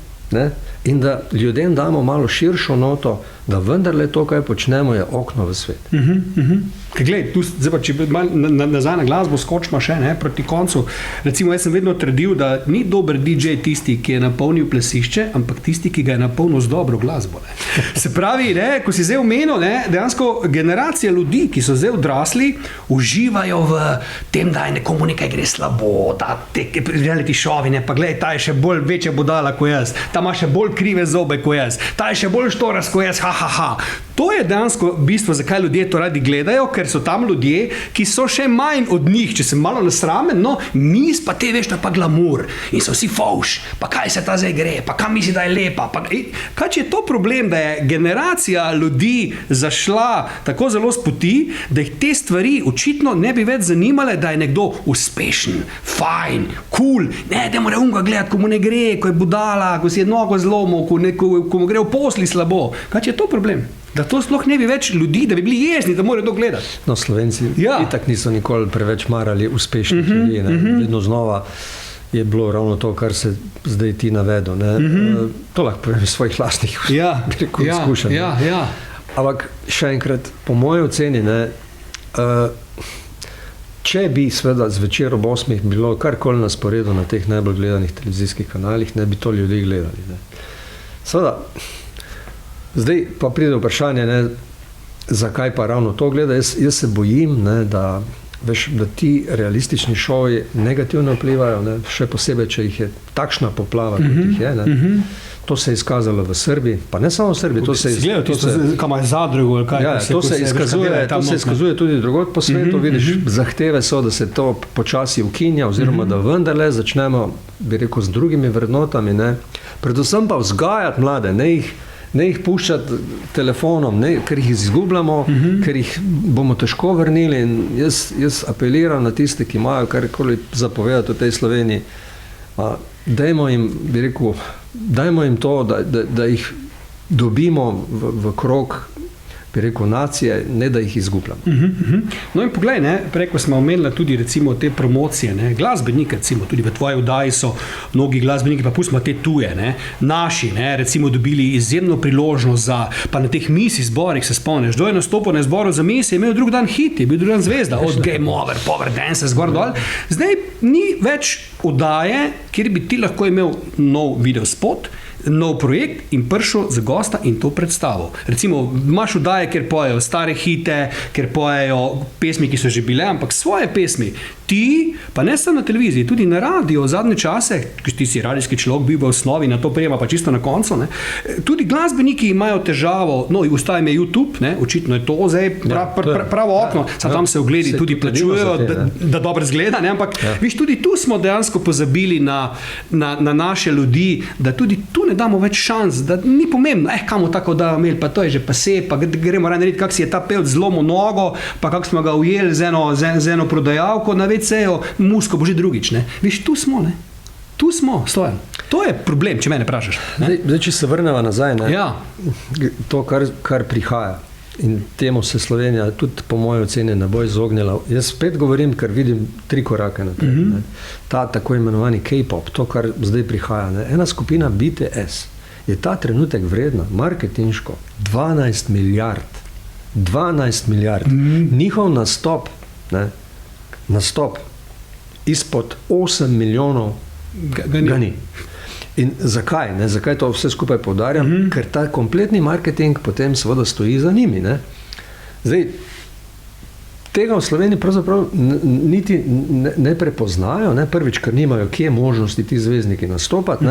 in da ljudem damo malo širšo noto, da vendarle to, kaj počnemo, je okno v svet.
Glej, zdaj pa, če nazaj na glasbo skočimo še proti koncu. Recimo, jaz sem vedno trdil, da ni dober DJ tisti, ki je napolnil plesišče, ampak tisti, ki ga je napolnil z dobro glasbo. Se pravi, ko si zdaj omenil, dejansko generacija ljudi, ki so zdaj odrasli, uživajo v tem, da je nekomu nekaj gre slabo, da te reality šovi, pa glej, ta je še bolj večja budala kot jaz, ta ima še bolj krive zobe kot jaz, ta je še bolj štoras kot jaz, To je dejansko bistvo, zakaj ljudje to radi gledajo, ker so tam ljudje, ki so še manj od njih, če sem malo nasramen, no, mis pa te veš, da pa glamour in so vsi fauš, pa kaj se ta zdaj gre, pa kam misli, da je lepa. Kaj je to problem, da je generacija ljudi zašla tako zelo s poti, da jih te stvari očitno ne bi več zanimale, da je nekdo uspešen, fajn, cool, ne, da mora unga gledati, ko mu ne gre, ko je budala, ko si je nogo zlomil, ko mu gre v posli slabo. Kaj je to problem? Da to sploh ne bi več ljudi, da bi bili jezni, da morajo to gledati.
No, Slovenci itak niso nikoli preveč marali uspešnih ljudi. Vedno znova je bilo ravno to, kar se zdaj ti navedel. To lahko povem iz svojih lastnih izkušenj. Ampak še enkrat, po moji oceni, če bi seveda zvečer ob 8 bilo karkoli na sporedu na teh najbolj gledanih televizijskih kanalih, ne bi to ljudi gledali. Seveda, zdaj pa pride vprašanje, zakaj pa ravno to gleda. Jaz se bojim, da ti realistični šovi negativno vplivajo, še posebej, če jih je takšna poplava, kot jih je. To se je izkazalo v Srbiji, pa ne samo v Srbiji. To se izkazuje tudi drugod po svetu. Vidiš, zahteve so, da se to počasi ukinja, oziroma da vendarle začnemo, bi rekel, z drugimi vrednotami. Predvsem pa vzgajati mlade, ne jih puščati telefonom, ker jih izgubljamo, ker jih bomo težko vrnili. In jaz apeliram na tiste, ki imajo karkoli zapovedati v tej Sloveniji, dajmo jim to, da jih dobimo v krog, bi rekel, nacije, ne da jih izgubljamo.
No in poglej, preko smo omenili tudi recimo te promocije, glasbenike, recimo tudi v tvoji oddaji so mnogi glasbeniki, pa pustimo te tuje, naši, recimo dobili izjemno priložnost pa na teh misi zborih, se spomniš, kdo je nastopil na zboru za misi, je imel drug dan hit, je bil drug dan zvezda, od Game Over, Power Dance, zgor dol. Zdaj ni več oddaje, kjer bi ti lahko imel nov videospot, nov projekt in prišel za gosta in to predstavil. Recimo, imaš oddaje, kjer pojejo stare hite, kjer pojejo pesmi, ki so že bile, ampak svoje pesmi. Ti, pa ne samo na televiziji, tudi na radiju, zadnje čase, ti si radijski človek, bil v osnovi, na to prijema pa čisto na koncu, tudi glasbeniki imajo težavo, no, ustaje me YouTube, očitno je to zdaj pravo okno, tam se ogledi tudi plačujejo, da dobro zgleda, ampak viš, tudi tu smo dejansko pozabili na naše ljudi, da tudi tu ne damo več šans, da ni pomembno, kamo tako da imeli, pa to je že pase, pa gremo raje narediti, kak si je ta pevc zlomil nogo, pa kak smo ga ujeli z eno prodajalko na WC-ju, musko bo že drugič, Viš, tu smo, Tu smo, Stojan. To je problem, če mene vprašaš.
Zdaj, če se vrnemo nazaj, to, kar prihaja, in temu se Slovenija tudi po moji oceni ne bo izognila. Jaz spet govorim, ker vidim 3 korake naprej. Ta tako imenovani K-pop, to, kar zdaj prihaja. Ena skupina BTS je ta trenutek vredna, marketinško, 12 milijard. 12 milijard. Njihov nastop izpod 8 milijonov ga ni. In zakaj? Zakaj to vse skupaj poudarjam? Ker ta kompletni marketing potem seveda stoji za njimi. Zdaj, tega v Sloveniji pravzaprav niti ne prepoznajo, prvič, ker nimajo kje možnosti ti zvezdniki nastopati,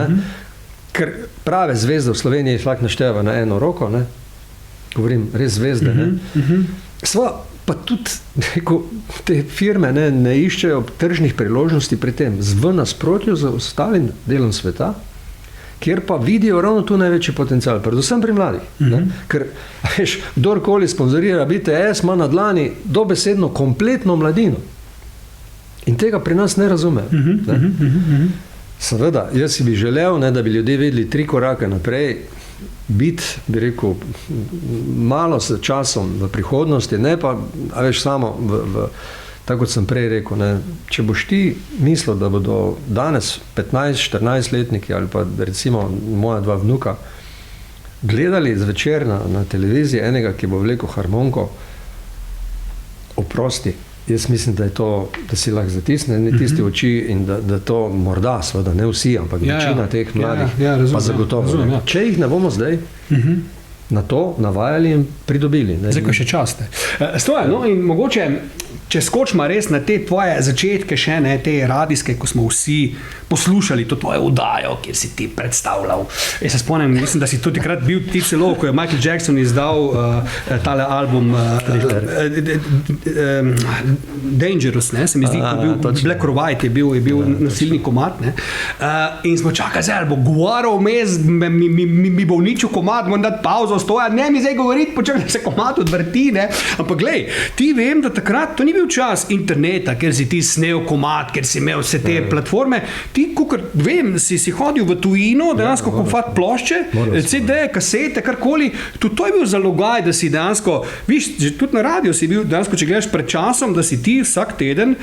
ker prave zvezde v Sloveniji lahko našteva na eno roko, govorim, res zvezde. Pa tudi te firme ne iščejo tržnih priložnosti pri tem, v nasprotju z ostalim delom sveta, kjer pa vidijo ravno tu največji potencial, predvsem pri mladih. Ker, veš, kdorkoli sponzorira BTS, ima na dlani dobesedno kompletno mladino. In tega pri nas ne razume. Seveda, jaz si bi želel, da bi ljudje vedeli 3 korake naprej, biti, bi rekel, malo s časom v prihodnosti, ne pa, a veš, samo tako kot sem prej rekel, če boš ti mislil, da bodo danes 15-14 letniki ali pa recimo moja 2 vnuka gledali zvečer na televiziji enega, ki bo vlekel harmoniko, oprosti. Jaz mislim, da je to, da si lahko zatisne tiste oči in da to morda, seveda ne vsi, ampak večina teh mladih pa zagotovo. Če jih ne bomo zdaj, na to navajali in pridobili.
Zdaj, ko še čas. Stojan, no, in mogoče, če skočimo res na te tvoje začetke, še ne, te radijske, ko smo vsi poslušali to tvojo oddajo, kjer si ti predstavljal. Jaz se spomnim, mislim, da si tudi takrat bil ti celo, ko je Michael Jackson izdal tale album Dangerous, ne, se mi zdi, Black or White je bil nasilni komad, ne. In smo čakali, zdaj, ali bo govoril vmes, mi bo uničil komad, moram dati pauzo, Stojan, ne mi zdaj govoriti, počakaj, da se komad odvrti, ne. Ampak glej, ti vem, da takrat to ni bil čas interneta, ker si ti snel komad, ker si imel vse te platforme, ti, kakor vem, si hodil v tujino, dejansko kupovat plošče, CD, kasete, karkoli, tudi to je bil zalogaj, da si dejansko, viš, tudi na radio si bil, dejansko, če gledaš pred časom, da si ti vsak teden,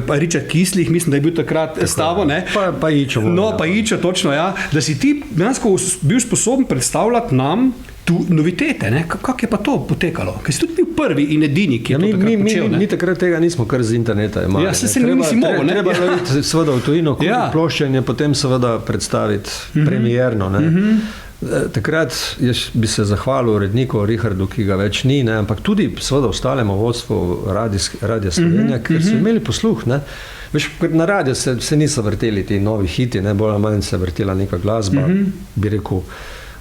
pa Richard Kislih, mislim, da je bil takrat s tabo, ne?
Pa Ičo.
No, pa Ičo, točno, ja, da si ti dejansko bil sposoben predstavljati nam tu novitete, ne? Kako je pa to potekalo? Ker si tudi bil prvi in edini, ki je to takrat počel, ne?
Mi takrat tega nismo kar z interneta imali.
Ja, se nisi mogel, ne?
Treba iti seveda v tujino, plošče in je potem seveda predstaviti premierno, ne? Takrat jaz bi se zahvalil uredniku Richardu, ki ga več ni, ne? Ampak tudi seveda ostalemu vodstvu Radia Slovenija, ker so imeli posluh, ne? Veš, na radiju se niso vrteli ti novi hiti, ne? Bolj ali manj se vrtela neka glasba, bi rekel,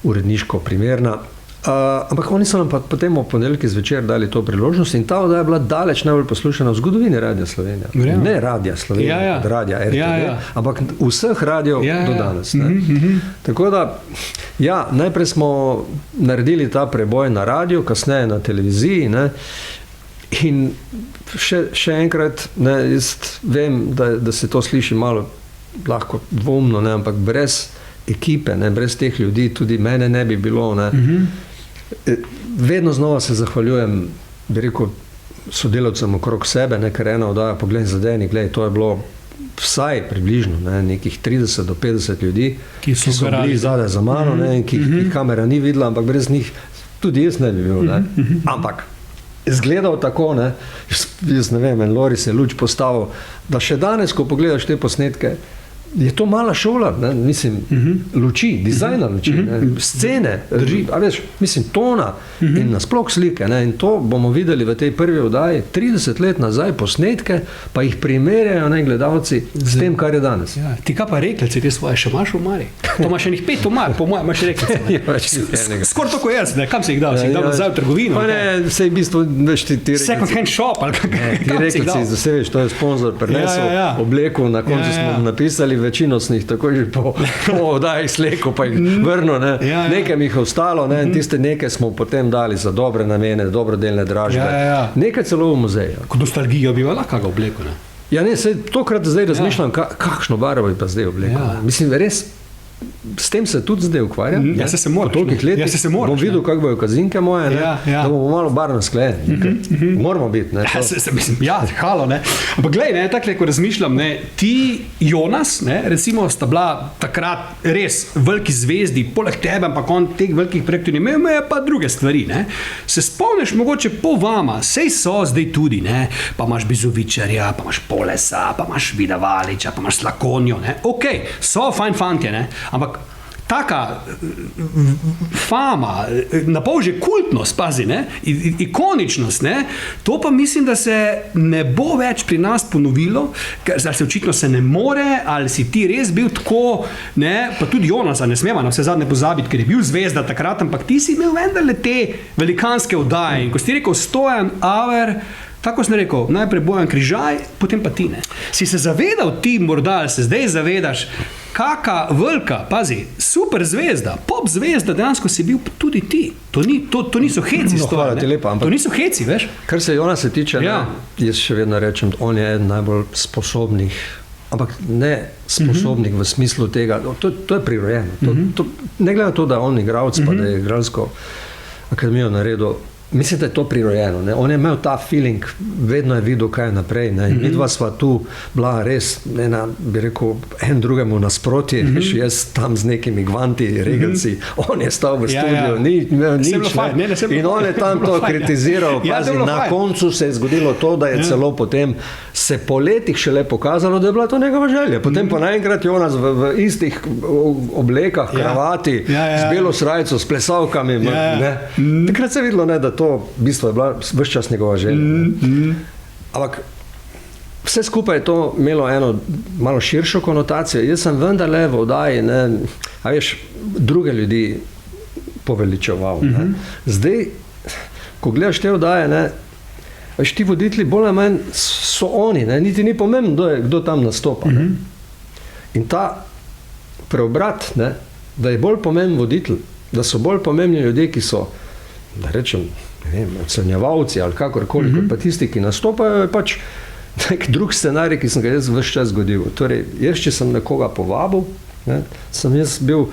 uredniško primerna. Ampak oni so nam pa potem v ponedeljki zvečer dali to priložnost in ta oddaja je bila daleč najbolj poslušana v zgodovini Radia Slovenija. Ne Radia Slovenija, od Radia RTV, ampak vseh radijev do danes. Tako da, ja, najprej smo naredili ta preboj na radiju, kasneje na televiziji, ne, in še enkrat, ne, jaz vem, da se to sliši malo lahko dvomno, ne, ampak brez ekipe, ne, brez teh ljudi, tudi mene ne bi bilo, ne. Vedno znova se zahvaljujem, bi rekel, sodelavcem okrog sebe, ne, ker ena oddaja Poglej zadeni, to je bilo vsaj približno, ne, nekih 30 do 50 ljudi, ki so bili zadaj za mano, ne, in ki kamera ni videla, ampak brez njih tudi jaz ne bi bil, ne. Ampak izgledal tako, ne, jaz ne vem, en Loris je luč postavil, da še danes, ko pogledaš te posnetke, je to mala šola, ne, mislim, luči, dizajna luči, ne, scene, a veš, mislim, tona in nasploh slike, ne, in to bomo videli v tej prvi oddaji 30 let nazaj posnetke, pa jih primerjajo, ne, gledalci s tem, kar je danes.
Ja, ti kaj pa rekleci, ti svoje še imaš v omari? To imaš enih 5 omar, po mojem imaš rekleci. Skoraj tako jaz, ne, kam si jih dal? Si jih dal nazaj v trgovino?
Pa ne, sej v bistvu, veš, ti rekleci.
Second hand shop, ali kam si jih dal?
Ti rekleci, zase veš, to je sponzor, prinesel obleku, na koncu smo napisali, večino sem jih tako že po oddaji sleko, pa jih vrnil, ne. Nekaj mi jih je ostalo, ne, in tiste nekaj smo potem dali za dobre namene, dobrodelne dražbe. Nekaj celo v muzeju.
Kot nostalgijo bi lahko ga obleko, ne?
Ja, ne, sej tokrat zdaj razmišljam, kakšno barvo bi pa zdaj obleko. Mislim, res, s tem se tudi zdaj ukvarjam.
Ja, se moraš.
Po tolikih letih bom videl, kako bojo kazinke moje, ne, da bomo malo barvno sklejeni. Moramo biti, ne.
Ja, halo, ne. Ampak glej, ne, takle, ko razmišljam, ne, ti, Jonas, ne, recimo, sta bila takrat res veliki zvezdi, poleg tebe, ampak on teh velikih projektov ne imel, pa druge stvari, ne. Se spomniš mogoče po vama, sej so zdaj tudi, ne, pa imaš Bizovičarja, pa imaš Polesa, pa imaš Vida Valiča, pa imaš Slakonjo, ne. Okej, so fajn fantje, ne. Ampak taka fama, napol že kultnost, pazi, ne, ikoničnost, ne, to pa mislim, da se ne bo več pri nas ponovilo, ker se očitno se ne more, ali si ti res bil tako, ne, pa tudi Jonasa ne smemo na vse zadnje pozabiti, ker je bil zvezda takrat, ampak ti si imel vendarle te velikanske oddaje in ko si ti rekel Stojan Auer, tako sem rekel, najprej Bojan Križaj, potem pa ti, ne. Si se zavedal ti morda, ali se zdaj zavedaš, kaka velika, pazi, super zvezda, pop zvezda, dejansko si bil tudi ti. To niso heci,
no, hvala ti lepa, ampak
to niso heci, veš.
Kar se Jona se tiče,
ja.
Ne, jaz še vedno rečem, on je eden najbolj sposobnih, ampak ne sposobnih v smislu tega, to je prirojeno. Ne glede na to, da je on igralec, pa da je igralsko akademijo naredil mislim, da je to prirojeno. Ne? On je imel ta feeling, vedno je videl, kaj je naprej. Mi dva sva tu bila res, bi rekel, en drugemu nasproti, jaz tam z nekimi gvanti, regelci, on je stal v studiu, ni imel nič. In on je tam to kritiziral. Na koncu se je zgodilo to, da je celo potem se po letih šele pokazalo, da je bila to njegova želja. Potem pa naenkrat je ona v istih oblekah, kravati, z belo srajco, s plesavkami. Takrat se je videlo, da to v bistvu je bila ves čas njegova želja. Ampak vse skupaj je to imelo eno malo širšo konotacijo. Jaz sem vendarle v oddaji, a veš, druge ljudi poveličeval. Zdaj, ko gledaš te oddaje, veš, ti voditelji bolj ali manj so oni, niti ni pomembno, kdo tam nastopa. In ta preobrat, da je bolj pomemben voditelj, da so bolj pomembni ljudje, ki so, da rečem, ocenjevalci ali kakorkoli, kot pa tisti, ki nastopajo, je pač nek drug scenarij, ki sem ga jaz ves čas zgodil. Torej, jaz, če sem nekoga povabil, sem jaz bil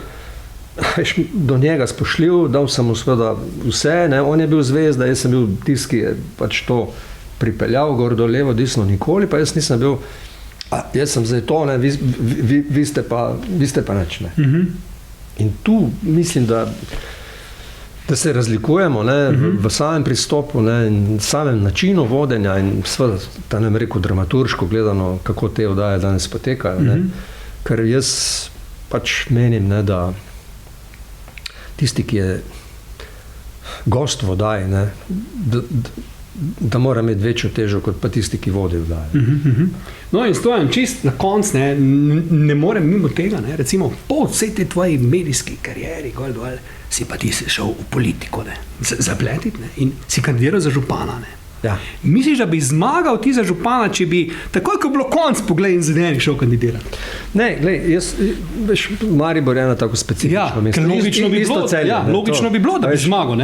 do njega spoštljiv, dal sem mu seveda vse, on je bil zvezda, jaz sem bil tisti, ki je pač to pripeljal gor do levo, desno, nikoli, pa jaz nisem bil, jaz sem zdaj to, vi ste pa nič. In tu mislim, da se razlikujemo v samem pristopu in samem načinu vodenja in seveda, da ne bi rekel dramaturško gledano, kako te oddaje danes potekajo. Ker jaz pač menim, da tisti, ki je gost v oddaji, da mora imeti večjo težo kot pa tisti, ki vodi oddaje.
No in Stojan, čist na konc, ne morem mimo tega, recimo po vsej te tvoji medijski karieri, si pa ti šel v politiko, zapletiti in si kandidiral za župana.
Ja.
Misliš, da bi zmagal ti za župana, če bi takoj, ko je bilo konc, pogled in zadnji šel kandidirati?
Ne, glej, veš, Maribor je ena tako specifično mesto.
Logično bi bilo, da bi zmagal.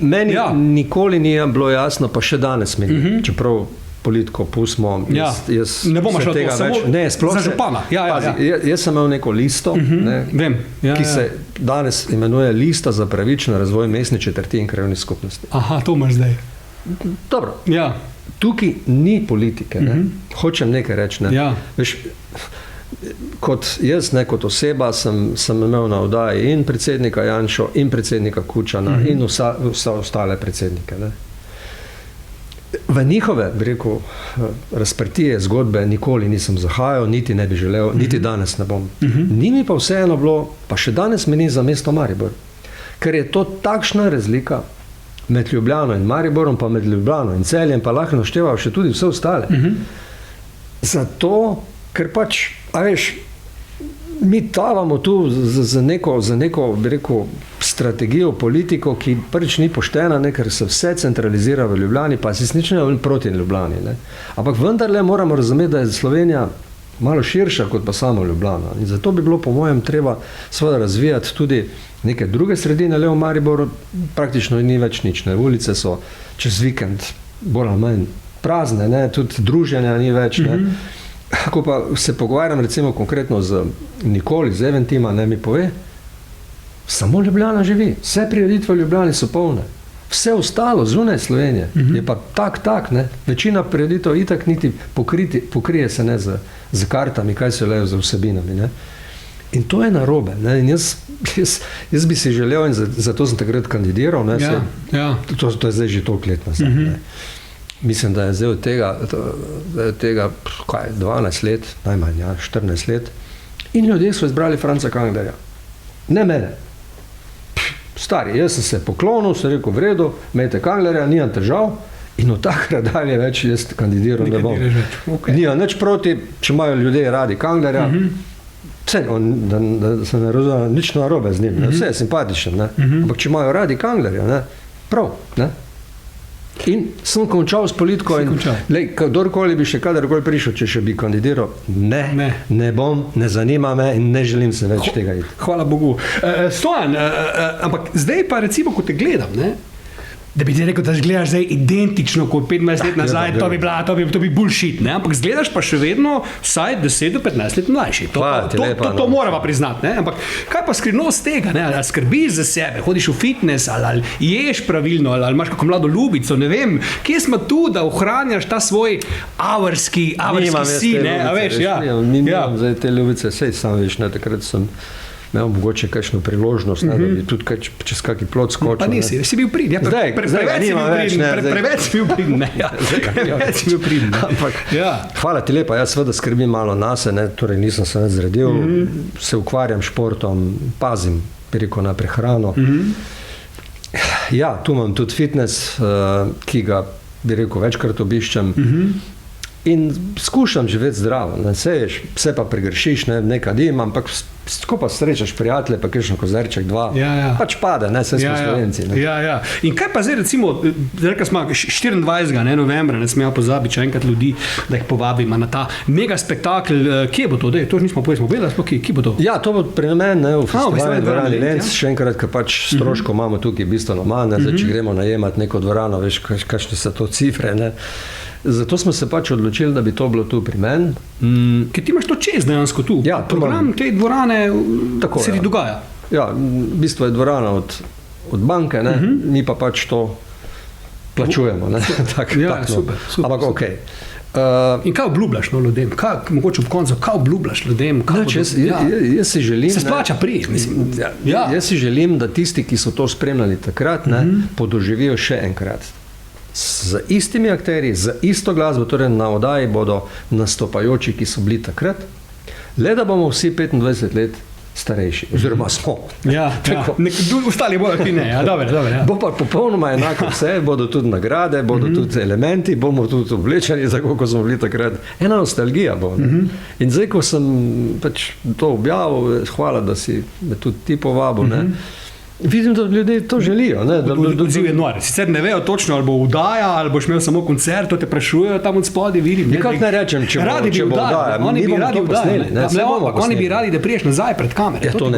Meni nikoli ni bilo jasno, pa še danes mi ni, čeprav politiko pustimo, jaz
ne bomo šel tega več.
Ne, sploh
za župana.
Jaz sem imel neko listo, ki se danes imenuje Lista za pravičen razvoj mestne četrti in krajevnih skupnosti.
Aha, to imaš zdaj.
Dobro, tukaj ni politike, hočem nekaj reči. Veš, kot jaz, kot oseba, sem imel na oddaji in predsednika Janšo, in predsednika Kučana, in vse ostale predsednike. V njihove, bi rekel, razprtije, zgodbe nikoli nisem zahajal, niti ne bi želel, niti danes ne bom. Ni mi pa vseeno bilo, pa še danes mi ni za mesto Maribor, ker je to takšna razlika med Ljubljano in Mariborom, pa med Ljubljano in Celjem, pa lahko našteval še tudi vse ostale. Zato, ker pač, mi tavamo tu za neko, bi rekel, strategijo, politiko, ki prvič ni poštena, ker se vse centralizira v Ljubljani, pa si nič ne proti Ljubljani. Ampak vendarle moramo razumeti, da je Slovenija malo širša kot pa samo Ljubljana. In zato bi bilo po mojem treba seveda razvijati tudi neke druge sredine, le v Mariboru praktično ni več nič. Ulice so čez vikend bolj ali manj prazne, tudi druženja ni več. Ko pa se pogovarjam recimo konkretno z Nikoli, z Eventima, mi pove, samo Ljubljana živi, vse prireditve v Ljubljani so polne. Vse ostalo zunaj Slovenije je pa tak, večina prireditev itak niti pokrije se z kartami, kaj se lejo z vsebinami. In to je narobe. In jaz bi si želel, in zato sem takrat kandidiral, to je zdaj že toliko let nazaj. Mislim, da je zdaj od tega 12 let, najmanj, 14 let. In ljudje so izbrali Franca Kanglerja. Ne mene. Stari, jaz sem se poklonil, sem rekel, v redu, imejte Kanglerja, nimam težav. In od takrat dalje več jaz kandidiral ne bom. Nimam nič proti, če imajo ljudje radi Kanglerja. Da se ne razume, nič narobe z njim. Vse je simpatičen. Ampak če imajo radi Kanglerja, prav. In sem končal s politiko in kdorkoli bi še kadarkoli prišel, če še bi kandidiral, ne bom, ne zanima me in ne želim se več tega iti.
Hvala Bogu. Stojan, ampak zdaj pa recimo, ko te gledam, Da bi ti rekel, da gledaš zdaj identično kot 25 let nazaj, to bi bullshit, ne? Ampak zgledaš pa še vedno vsaj 10 do 15 let mlajši. To moramo priznati, ne? Ampak kaj pa skrivnost tega, ne? Ali skrbiš za sebe, hodiš v fitness, ali ješ pravilno, ali imaš kako mlado ljubico, ne vem, kje smo tu, da ohranjaš ta svoj avarski si, ne? A veš, ja.
Nimam zdaj te ljubice, sej sam veš, ne, takrat sem imel mogoče kakšno priložnost, da bi tudi čez kaki plot skočil.
Pa nisi, si bil pridn. Preveč si bil pridn.
Hvala ti lepa, jaz seveda skrbim malo nase, ne, torej nisem se zredil, se ukvarjam športom, pazim, bi rekel, na prehrano. Ja, tu imam tudi fitness, ki ga, bi rekel, večkrat obiščem. In skušam živeti zdravo, ne, seješ, vse pa pregršiš, ne kadim, ampak ko pa srečaš prijatelje, pa kakšen kozerček, dva, pač pade, ne, vse smo Slovenci. Ne.
Ja. In kaj pa zdaj recimo, rekli smo 24. novembra, ne smemo pozabiti še enkrat ljudi, da jih povabimo na ta mega spektakel, kje bo to, to nismo povedali, kje bo to?
Ja, to bo pri meni, ne, v festivalu dvorani Lenc, še enkrat, ker pač stroško imamo tukaj bistveno manj, zdaj, če gremo najemati neko dvorano, veš, kakšne so to cifre, ne. Zato smo se pač odločili, da bi to bilo tu pri meni.
Ker ti imaš to čez dejansko tu. Ja, program te dvorane se ti dogaja.
Ja, v bistvu je dvorana od banke, ne? Mi pa pač to plačujemo. Ne?
Super.
Ampak okej.
In kaj obljubljaš ljudem? Mogoče ob koncu, kaj obljubljaš ljudem?
Jaz si želim...
Se splača priti, mislim.
Jaz si želim, da tisti, ki so to spremljali takrat, podoživijo še enkrat. Z istimi akterji, z isto glasbo, torej na oddaji bodo nastopajoči, ki so bili takrat, le da bomo vsi 25 let starejši, oziroma smo.
Ostali bojo ti ne, dobro.
Bo pa popolnoma enako vse, bodo tudi nagrade, bodo tudi elementi, bomo tudi oblečeni, tako kot smo bili takrat. Ena nostalgija bo. In zdaj, ko sem pač to objavil, hvala, da si me tudi ti povabil, vidim, da ljudje to želijo.
Odziv je nor. Sicer ne vejo točno, ali bo vdaja, ali boš imel samo koncert, to te prešujejo tam od spodaj, vidim.
Nikak ne rečem, če bo vdaja.
Oni bi radi vdaja. Oni bi radi, da priješ nazaj pred kamere.
To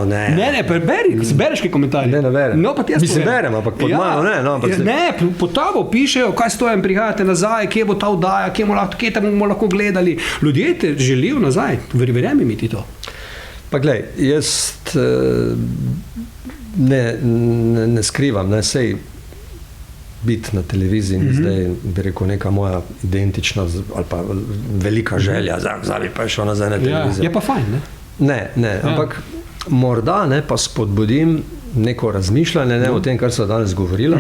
ne.
Ne, bereš kaj komentarje.
Ne verem.
Mi
se berem, ampak pod mano ne.
Ne, pod tabo pišejo, kaj stojem, prihajate nazaj, kje bo ta vdaja, kje tam bomo lahko gledali. Ljudje te želijo nazaj, verjemi mi ti to.
Pa glej, jaz ne skrivam, ne, sej biti na televiziji ni zdaj, bi rekel, neka moja identična ali pa velika želja, zdaj bi pa šel nazaj na televizijo.
Je pa fajn, ne?
Ne, ampak morda pa spodbudim neko razmišljanje o tem, kar so danes govorila,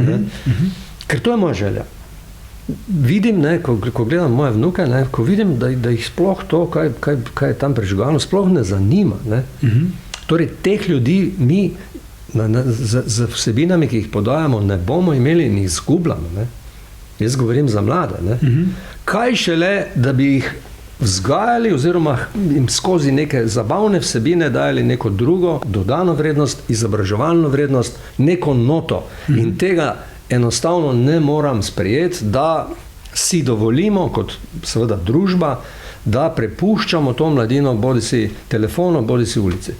ker to je moja želja. Vidim, ko gledam moje vnuke, ko vidim, da jih sploh to, kaj je tam prežgano, sploh ne zanima. Torej, teh ljudi mi z vsebinami, ki jih podajamo, ne bomo imeli in jih izgubljamo. Jaz govorim za mlade. Kaj šele, da bi jih vzgajali oziroma jim skozi neke zabavne vsebine dajali neko drugo dodano vrednost, izobraževalno vrednost, neko noto. In tega enostavno ne moram sprejeti, da si dovolimo kot seveda družba, da prepuščamo to mladino bodisi telefonu, bodisi ulici.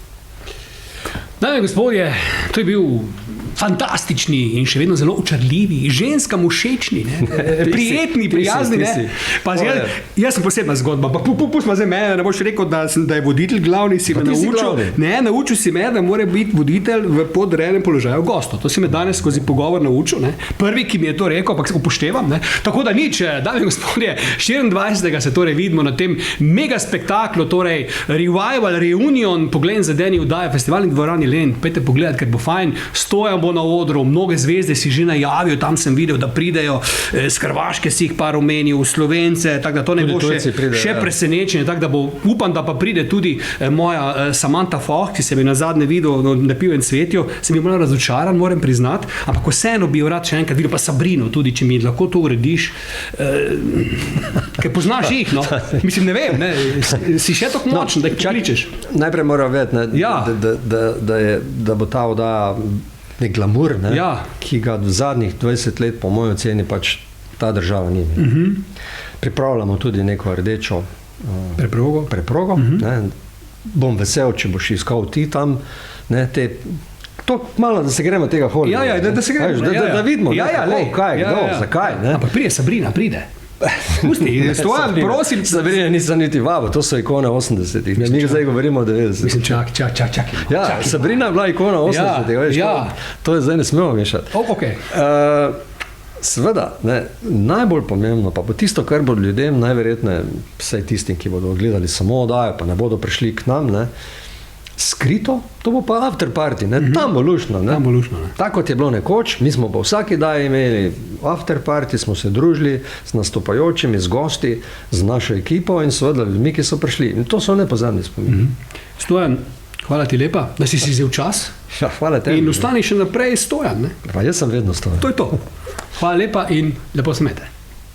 Dame in gospodje, to je bil fantastični in še vedno zelo očarljivi, ženskam všečni, prijetni, prijazni. Jaz sem posebna zgodba, pa pustimo zdaj mene, ne boš rekel, da je voditelj glavni, si me naučil. Ne, naučil si me, da mora biti voditelj v podrejenem položaju gostov. To si me danes skozi pogovor naučil. Prvi, ki mi je to rekel, pa se upoštevam. Tako da nič, dame in gospodje, 24. se torej vidimo na tem mega spektaklu, torej revival, reunion, pogled zadeni vdaje, festivalni dvorani Lenc, pejte pogledat, ker bo fajn, Stojan bo na odru, mnoge zvezde si že najavijo, tam sem videl, da pridejo, z Hrvaške si jih par omenil, Slovence, tako da to ne bo še presenečenje, tako da bo, upam, da pa pride tudi moja Samantha Fox, ki se mi nazadnje videl na Pivu in cvetju, sem bil malo razočaran, moram priznati, ampak vseeno bi jo rad še enkrat videl, pa Sabrino tudi, če mi lahko to urediš, ker poznaš jih, no. Mislim, ne vem, si še tako močen, da jih pokličeš.
Najprej moram vedeti, da bo ta oddaja nek glamur, ki ga v zadnjih 20 let, po moji oceni, pač ta država ni. Pripravljamo tudi neko rdečo preprogo. Bom vesel, če boš iskal ti tam te To malo, da se gremo tega Hollywooda.
Ja, da se gremo.
Da vidimo, kaj, zakaj. Ne?
Ampak pride Sabrina, pride. Pusti, Stojan, prosim.
Sabrina nisem niti vabo, to so ikone 80-ih. Mi zdaj govorimo o 90-ih.
Mislim, čakaj.
Ja, Sabrina je bila ikona 80-ih, veš, to je zdaj ne smemo mešati.
Okay.
Seveda, ne, najbolj pomembno pa bo tisto, kar bo ljudem najverjetneje, vsaj tistim, ki bodo gledali samo oddajo, pa ne bodo prišli k nam, ne, skrito, to bo pa after party, ne, tam bo luštno.
Ne.
Tako kot je bilo nekoč, mi smo pa vsaki daj imeli after party, smo se družili z nastopajočimi, z gosti, z našo ekipo in seveda ljudmi, ki so prišli. In to so nepozabni spomini.
Stojan, hvala ti lepa, da si si vzel čas.
Ja, hvala tebi.
In ostani še naprej Stojan. Ne?
Pa jaz sem vedno Stojan.
To je to. Hvala lepa in lepo smete.